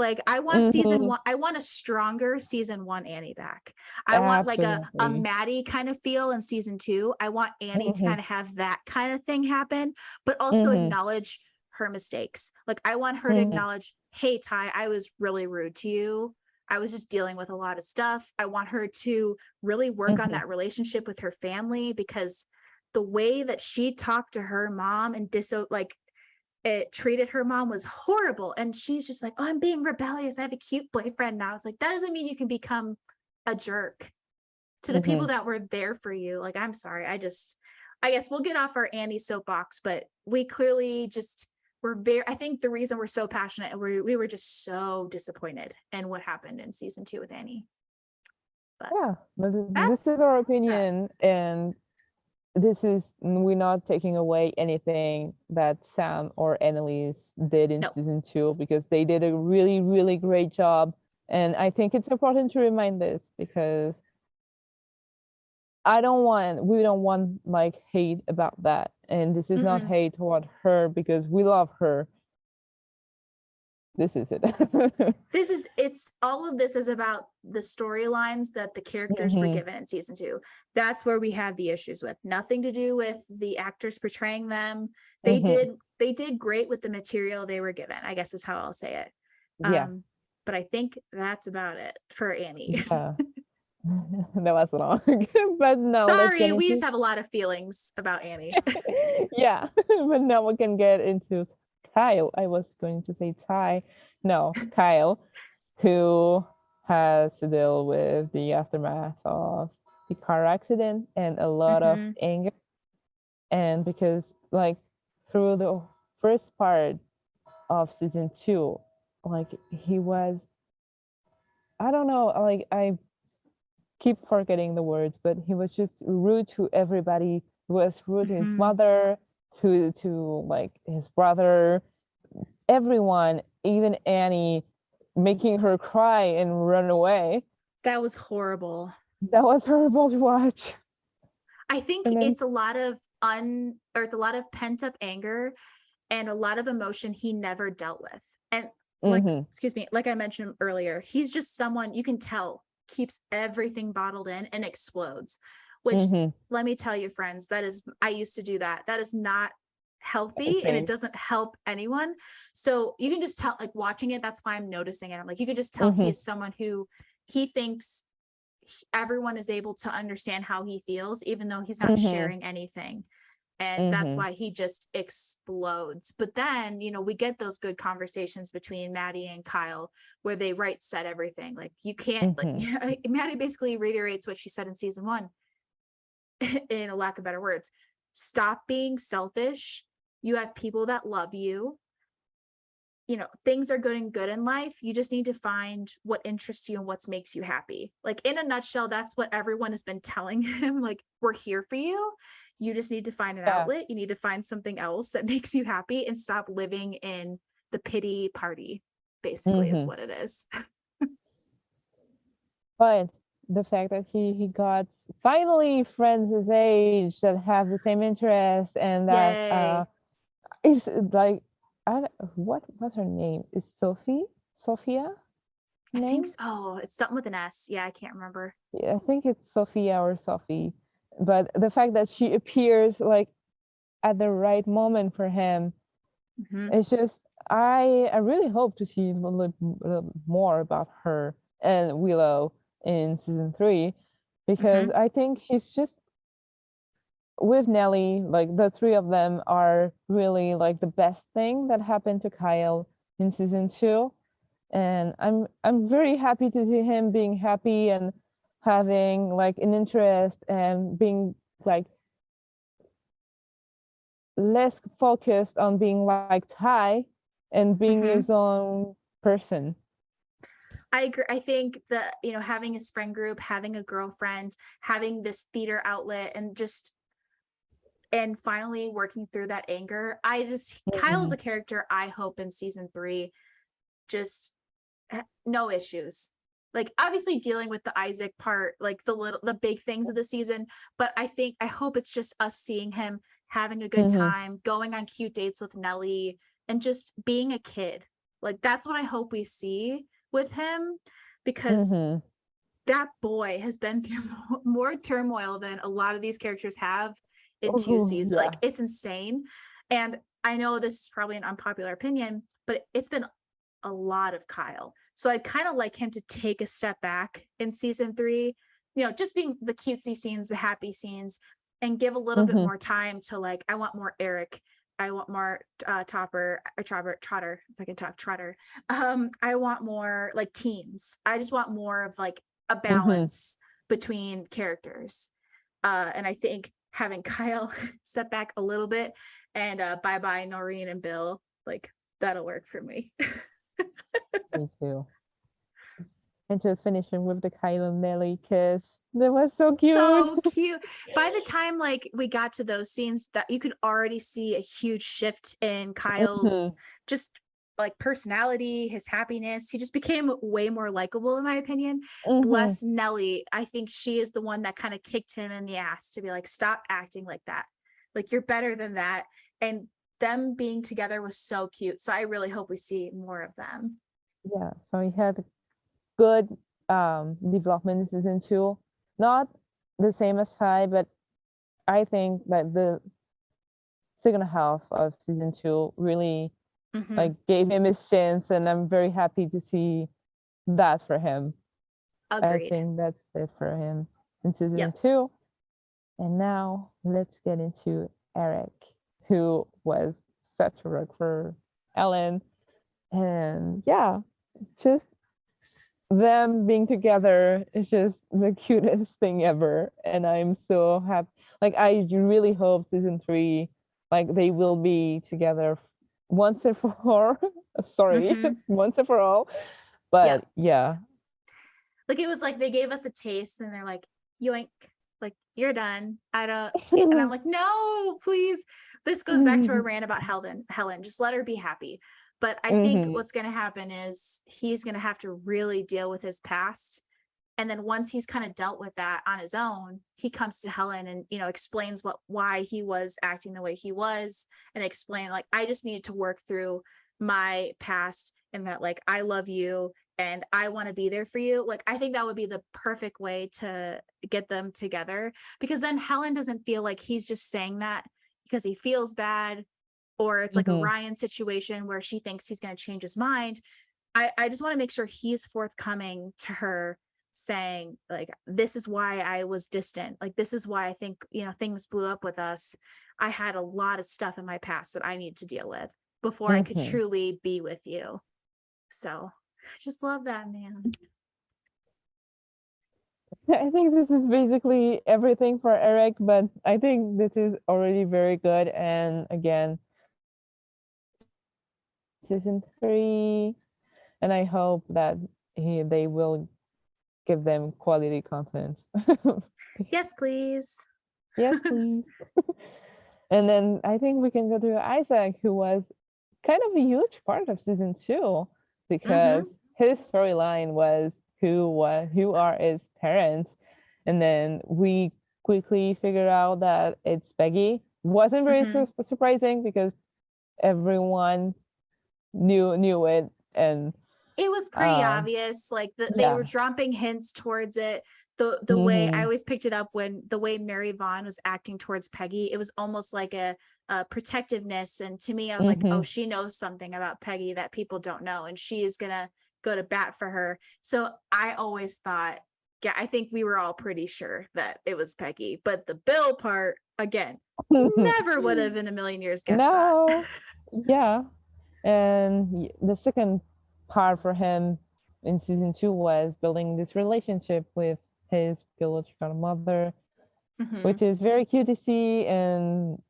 Like, I want season 1, I want a stronger season 1 Annie back. I want like a Maddie kind of feel in season 2. I want Annie to kind of have that kind of thing happen, but also acknowledge her mistakes. Like, I want her to acknowledge, hey, Ty, I was really rude to you. I was just dealing with a lot of stuff. I want her to really work on that relationship with her family, because the way that she talked to her mom and it treated her mom was horrible. And she's just like, oh, I'm being rebellious. I have a cute boyfriend now. It's like, that doesn't mean you can become a jerk to the people that were there for you. Like, I'm sorry. I guess we'll get off our Annie soapbox, but we clearly I think the reason we're so passionate and we were just so disappointed in what happened in season 2 with Annie. But this is our opinion, and we're not taking away anything that Sam or Annalise did in season 2, because they did a really, really great job And I think it's important to remind this because we don't want like hate about that. And this is not Mm-mm. hate toward her because we love her. This is it. It's all of this is about the storylines that the characters were Hmm. given in season 2. That's where we have the issues with. Nothing to do with the actors portraying them. They Hmm. did great with the material they were given, I guess is how I'll say it. Yeah. But I think that's about it for Annie. Yeah. That was long. But now let's get Sorry, we just into have a lot of feelings about Annie. yeah. But now we can get into Kyle. I was going to say Ty. No, Kyle, who has to deal with the aftermath of the car accident and a lot of Mm-hmm. anger. And because like through the first part of season 2, like he was, I don't know, like I keep forgetting the words, but he was just rude to everybody. He was rude to his Mm-hmm. mother, to like his brother, everyone, even Annie, making her cry and run away. That was horrible. That was horrible to watch. I think And then, it's a lot of it's a lot of pent up anger and a lot of emotion he never dealt with. And like, mm-hmm, excuse me, like I mentioned earlier, he's just someone you can tell keeps everything bottled in and explodes, which mm-hmm, let me tell you, friends, I used to do that. That is not healthy and it okay, doesn't help anyone. So you can just tell, like watching it, that's why I'm noticing it. I'm like, you can just tell he mm-hmm, is someone who he thinks everyone is able to understand how he feels, even though he's not mm-hmm, sharing anything. And that's mm-hmm, why he just explodes. But then, we get those good conversations between Maddie and Kyle where they set everything. Like you can't like mm-hmm, Maddie basically reiterates what she said in season 1 in a lack of better words. Stop being selfish. You have people that love you. Things are good in life. You just need to find what interests you and what makes you happy. Like in a nutshell, that's what everyone has been telling him. Like, we're here for you. You just need to find an yeah, outlet. You need to find something else that makes you happy and stop living in the pity party, basically, is mm-hmm. what it is. But the fact that he got finally friends his age that have the same interests and that Yay. is like what was her name? Is Sophia I think name? so. Oh, it's something with an S. Yeah, I can't remember. Yeah, I think it's Sophia or Sophie. But the fact that she appears like at the right moment for him, Mm-hmm. it's just I really hope to see a little more about her and Willow in season 3 because Mm-hmm. I think she's just with Nelly, like the three of them are really like the best thing that happened to Kyle in season 2. And I'm very happy to see him being happy and having like an interest and being like less focused on being like Ty and being his Mm-hmm. own person. I agree. I think that, having his friend group, having a girlfriend, having this theater outlet, and finally working through that anger. Kyle's Mm-hmm. a character I hope in season 3, just no issues. Like obviously dealing with the Isaac part, like the big things of the season, but I hope it's just us seeing him having a good Mm-hmm. time, going on cute dates with Nelly, and just being a kid. Like that's what I hope we see with him, because Mm-hmm. that boy has been through more turmoil than a lot of these characters have in 2 Ooh, seasons. Like yeah. it's insane. And I know this is probably an unpopular opinion, but it's been a lot of Kyle. So I'd kind of like him to take a step back in season 3, just being the cutesy scenes, the happy scenes, and give a little bit Mm-hmm. more time to like, I want more Eric. I want more Trotter, if I can talk Trotter. I want more like teens. I just want more of like a Mm-hmm. balance between characters. And I think having Kyle set back a little bit and bye bye Noreen and Bill, like that'll work for me. Me too. And just finishing with the Kyle and Nelly kiss. That was so cute. So cute. By the time like we got to those scenes, that you could already see a huge shift in Mm-hmm. Kyle's just like personality, his happiness. He just became way more likable, in my opinion. Mm-hmm. Bless Nellie. I think she is the one that kind of kicked him in the ass to be like, stop acting like that. Like, you're better than that. And them being together was so cute. So I really hope we see more of them. Yeah. So he had good development in season 2. Not the same as 5, but I think that the second half of season 2 really Mm-hmm. like gave him his chance, and I'm very happy to see that for him. I Agreed. think that's it for him in season Yep. 2. And now let's get into Eric, who was such a rock for Ellen. And yeah, just them being together is just the cutest thing ever. And I'm so happy. Like, I really hope season 3, like, they will be together once and for all. Sorry, Mm-hmm. once and for all. Yep. But yeah. Like, it was like they gave us a taste and they're like, yoink, like, you're done. I don't, and I'm like, no, please. This goes back to a rant about Helen, just let her be happy. But I think Mhm. what's going to happen is he's going to have to really deal with his past. And then once he's kind of dealt with that on his own, he comes to Helen and, explains why he was acting the way he was, and explain, like, I just needed to work through my past, and that, like, I love you and I want to be there for you. Like, I think that would be the perfect way to get them together, because then Helen doesn't feel like he's just saying that because he feels bad, or it's like a Mhm. Ryan situation where she thinks he's going to change his mind. I just want to make sure he's forthcoming to her, saying, like, this is why I was distant. Like, this is why I think, things blew up with us. I had a lot of stuff in my past that I need to deal with before I could Mhm. truly be with you. So I just love that, man. I think this is basically everything for Eric, but I think this is already very good. And again, season 3, and I hope that they will give them quality content. Yes, please. Yes, please. And then I think we can go to Isaac, who was kind of a huge part of season 2 because Mm-hmm. his storyline was who are his parents, and then we quickly figured out that it's Peggy. Wasn't very Mm-hmm. surprising because everyone knew it, and It was pretty um obvious, like, they were yeah. dropping hints towards it. The way I Hmm. always picked it up, when the way Mary Vaughn was acting towards Peggy, it was almost like a protectiveness. And to me, I was like, oh, Hmm. she knows something about Peggy that people don't know, and she is gonna go to bat for her. So I always thought, yeah, I think we were all pretty sure that it was Peggy. But the Bill part, again, never would have in a million years guessed that. No, yeah. And the second part for him in season 2 was building this relationship with his biological mother, Mm-hmm. which is very cute to see. And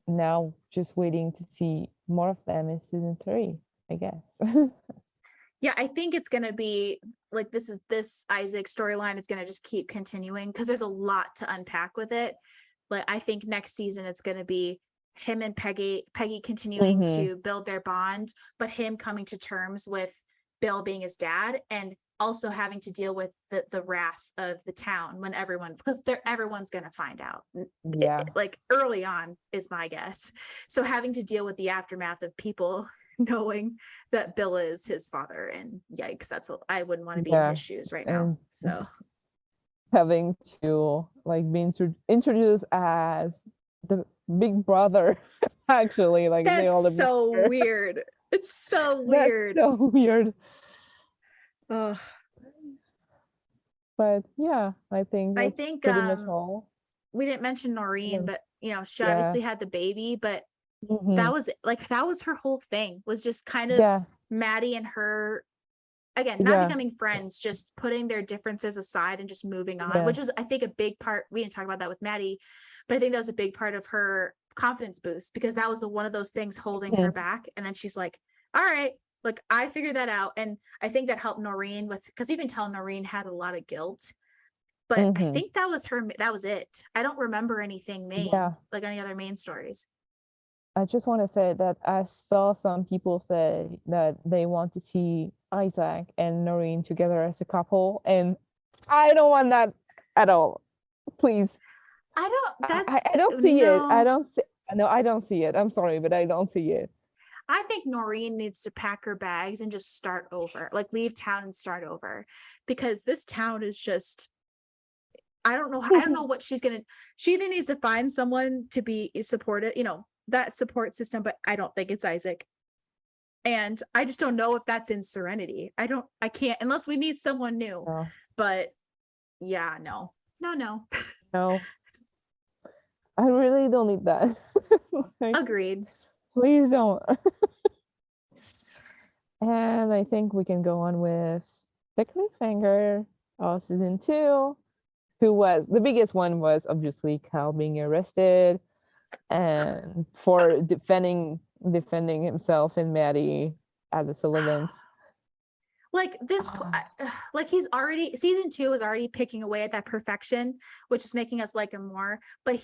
now just waiting to see more of them in season 3, I guess. Yeah, I think it's going to be like, this Isaac storyline is going to just keep continuing because there's a lot to unpack with it. Like, I think next season it's going to be him and Peggy continuing Hmm. to build their bond, but him coming to terms with Bill being his dad, and also having to deal with the wrath of the town when because everyone's going to find out. Yeah. Like, early on is my guess. So having to deal with the aftermath of people knowing that Bill is his father, and yikes, I wouldn't want to be in Yeah. his shoes right now. And So having to like be introduced as the big brother, actually, like the that's older so brother. weird. It's so That's weird. so weird. Ugh. But yeah, I think I that's think pretty much all. we didn't mention And Noreen, then, but she yeah. obviously had the baby, but Hmm. that was her whole thing, was just kind of Yeah. Maddie and her, again, not Yeah. becoming friends, just putting their differences aside and just moving on, Yeah. which was, I think, a big part. We didn't talk about that with Maddie, but I think that was a big part of her confidence boost, because that was one of those things holding her Mhm. back. And then she's like, all right, like, I figured that out. And I think that helped Noreen with, because you can tell Noreen had a lot of guilt, but I Mhm. think that was it. I don't remember anything main, Yeah. like any other main stories. I just want to say that I saw some people say that they want to see Isaac and Noreen together as a couple, and I don't want that at all. Please, I don't, that's I don't see it. I no. don't see. No, I don't see it. I'm sorry, but I don't see it. I think Noreen needs to pack her bags and just start over, like leave town and start over, because this town is just, I don't know. I don't know what she's gonna. She either needs to find someone to be supportive, that support system, but I don't think it's Isaac. And I just don't know if that's in Serenity. I can't unless we meet someone new. No, But yeah, no, no, no. no, I really don't need that. Like, Agreed. please don't. And I think we can go on with the cliffhanger of season 2, who was the biggest one was obviously Kyle being arrested and for defending himself and Maddie at the Sullivans. Like this, like he's already, season 2 is already picking away at that perfection, which is making us like him more. But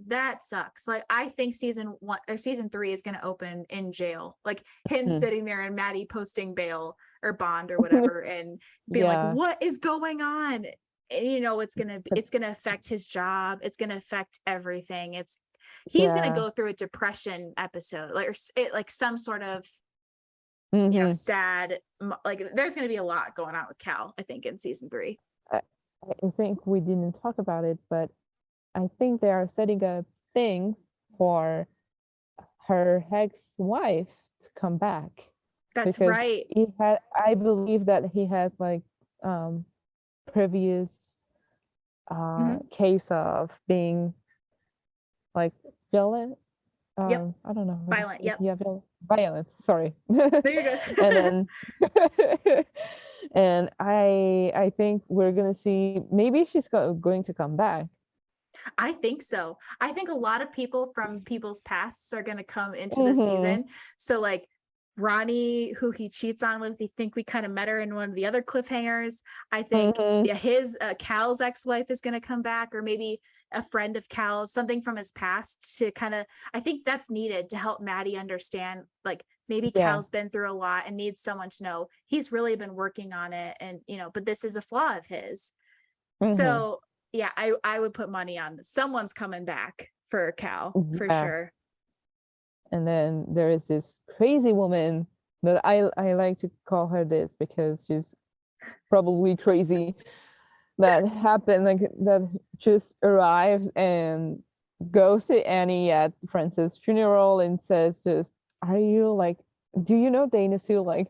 that sucks. Like I think season 1 or season 3 is going to open in jail, like him sitting there and Maddie posting bail or bond or whatever, and being like, Yeah, "What is going on?" And, it's gonna affect his job. It's gonna affect everything. He's gonna yeah. go through a depression episode, like some sort of Hmm. sad, like there's going to be a lot going on with Cal, I think, in season 3. I, I think we didn't talk about it, but I think they are setting up things for her ex-wife to come back That's because right. I believe that he had like um previous Mm-hmm. case of being like violent. Yep. I don't know. Violent. Yep. Yeah, violent. Sorry. There you go. And then, and I think we're gonna see maybe she's going to come back. I think so. I think a lot of people from people's pasts are going to come into this Hmm. season. So, like Ronnie, who he cheats on with, we think we kind of met her in one of the other cliffhangers. I think Hmm. yeah, his Cal's ex-wife is going to come back, or maybe a friend of Cal's, something from his past to kind of. I think that's needed to help Maddie understand. Like maybe Yeah. Cal's been through a lot and needs someone to know he's really been working on it, and but this is a flaw of his. Hmm. So yeah, I would put money on someone's coming back for Cal for Yeah. sure. And then there is this crazy woman that I like to call her this because she's probably crazy that happened like that just arrived and goes to Annie at Frances' funeral and says just, are you like, do you know Dana Sue? Like,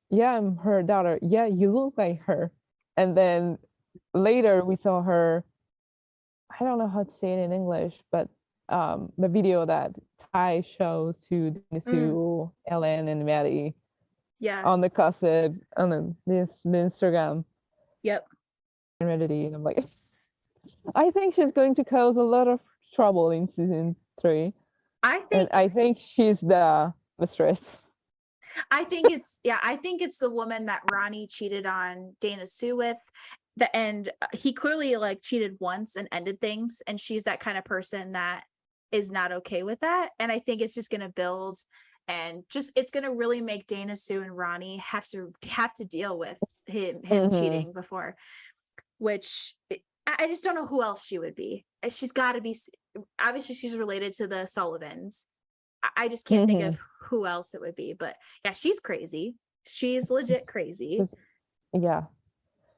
yeah, I'm her daughter. Yeah, you look like her. And then later we saw her, I don't know how to say it in English, but the video that Ty shows to Dana Mm, Sue, Ellen, and Maddie yeah. on the gossip on the Instagram Yep. Serenity, and I'm like, I think she's going to cause a lot of trouble in season 3, I and think I think she's the mistress. I think it's yeah, I think it's the woman that Ronnie cheated on Dana Sue with. And he clearly like cheated once and ended things, and she's that kind of person that is not okay with that. And I think it's just going to build, and just it's going to really make Dana Sue and Ronnie have to deal with him Hmm. cheating before, which I just don't know who else she would be. She's got to be, obviously she's related to the Sullivans. I just can't think of Hmm. who else it would be, but yeah, she's crazy. She's legit crazy. Yeah.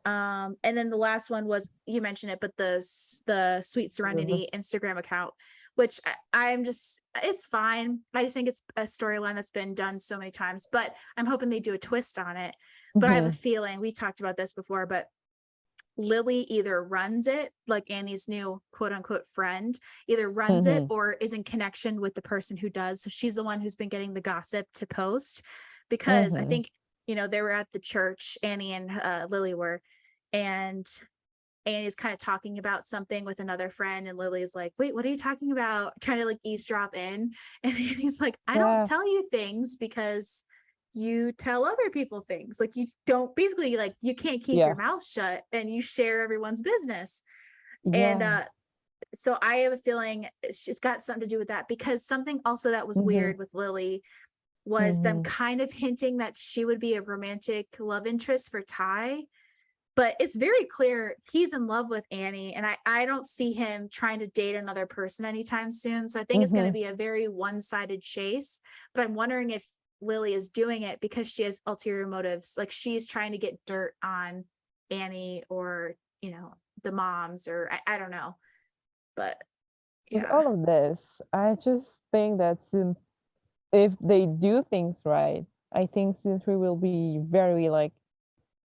And then the last one was, you mentioned it, but the Sweet Serenity Instagram account, which I'm just, it's fine. I just think it's a storyline that's been done so many times, but I'm hoping they do a twist on it. But I have a Hmm. feeling, we talked about this before, but Lily either runs it, like Annie's new quote unquote friend, either runs it Hmm. or is in connection with the person who does. So she's the one who's been getting the gossip to post, because I Hmm. think, they were at the church, Annie and Lily were, and Annie's kind of talking about something with another friend, and Lily's like, wait, what are you talking about? Trying to like eavesdrop in. And Annie's like, I don't Yeah. tell you things because you tell other people things. Like you don't, basically, like you can't keep your Yeah. mouth shut and you share everyone's business. And Yeah. so I have a feeling it's got something to do with that, because something also that was Mm-hmm. weird with Lily was them Mm-hmm. kind of hinting that she would be a romantic love interest for Ty. But it's very clear he's in love with Annie, and I don't see him trying to date another person anytime soon. So I think it's going to Mm-hmm. be a very one-sided chase. But I'm wondering if Lily is doing it because she has ulterior motives, like she's trying to get dirt on Annie, or the moms, or I don't know. But With yeah. all of this, I just think that if they do things right, I think season 3 will be very like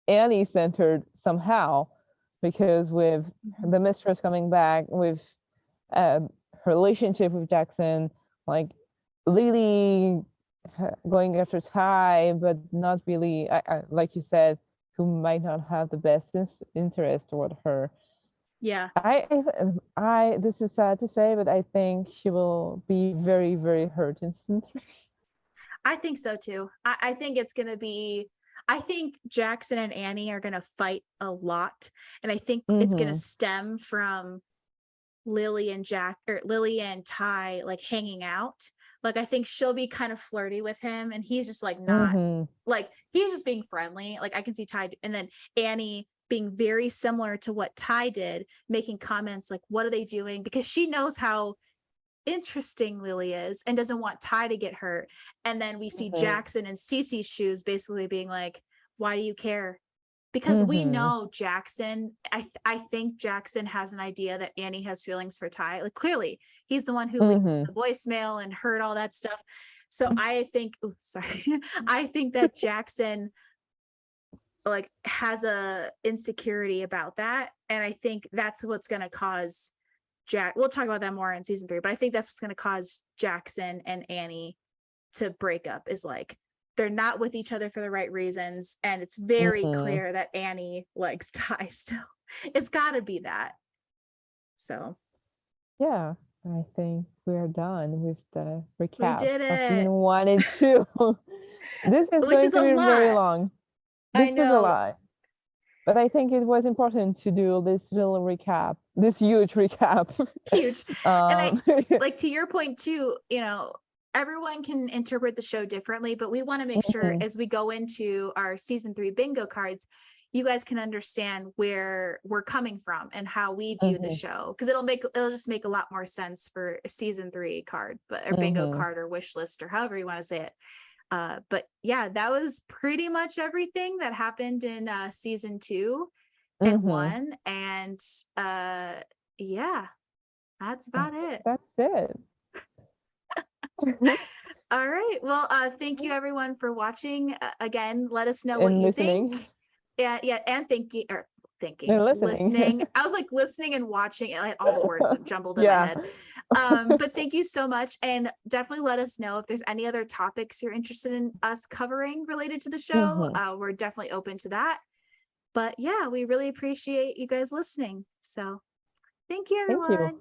Annie centered somehow, because with Mhm. the mistress coming back, with her relationship with Jackson, like Lily going after Ty, but not really, like you said, who might not have the best interest toward her. Yeah, I this is sad to say, but I think she will be very, very hurt in season 3. I think so too. I think it's going to be, I think Jackson and Annie are going to fight a lot. And I think it's going to Mm-hmm. stem from Lily and Ty like hanging out. Like I think she'll be kind of flirty with him, and he's just like not, Mm-hmm. like he's just being friendly. Like I can see Ty, and then Annie being very similar to what Ty did, making comments like, what are they doing? Because she knows how interesting Lily is and doesn't want Ty to get hurt. And then we see Mm-hmm. Jackson in Cece's shoes basically being like, why do you care? Because we Mm-hmm. know Jackson, I think Jackson has an idea that Annie has feelings for Ty. Like clearly, he's the one who leaked Mm-hmm. the voicemail and heard all that stuff. So I think, oh, sorry, I think that Jackson like has a insecurity about that, and I think that's what's going to cause we'll talk about that more in season 3, but I think that's what's going to cause Jackson and Annie to break up, is like they're not with each other for the right reasons, and it's very Mm-hmm. clear that Annie likes Ty still. It's got to be that. So Yeah, I think we're done with the we recap did of season it, 1 and 2. This is which going is to a be very lot. long. I This is a know. lot. But I think it was important to do this little recap, this huge recap. Huge. And I um, like, to your point too, everyone can interpret the show differently, but we want to make sure mhm, as we go into our season 3 bingo cards, you guys can understand where we're coming from and how we view the mhm, show, because it'll just make a lot more sense for a season 3 card, but or bingo mhm, card or wish list or however you want to say it. But yeah, that was pretty much everything that happened in season 2 and mhm. 1. And yeah, that's I about think it. that's it. All right. Well, thank you everyone for watching. Again, let us know what And you think. listening. Yeah, and thinking, And listening. listening. I was like listening and watching. I had all the words jumbled in my Yeah. head. But thank you so much, and definitely let us know if there's any other topics you're interested in us covering related to the show. Mhm. We're definitely open to that. But yeah, we really appreciate you guys listening. So thank you, Thank you. everyone.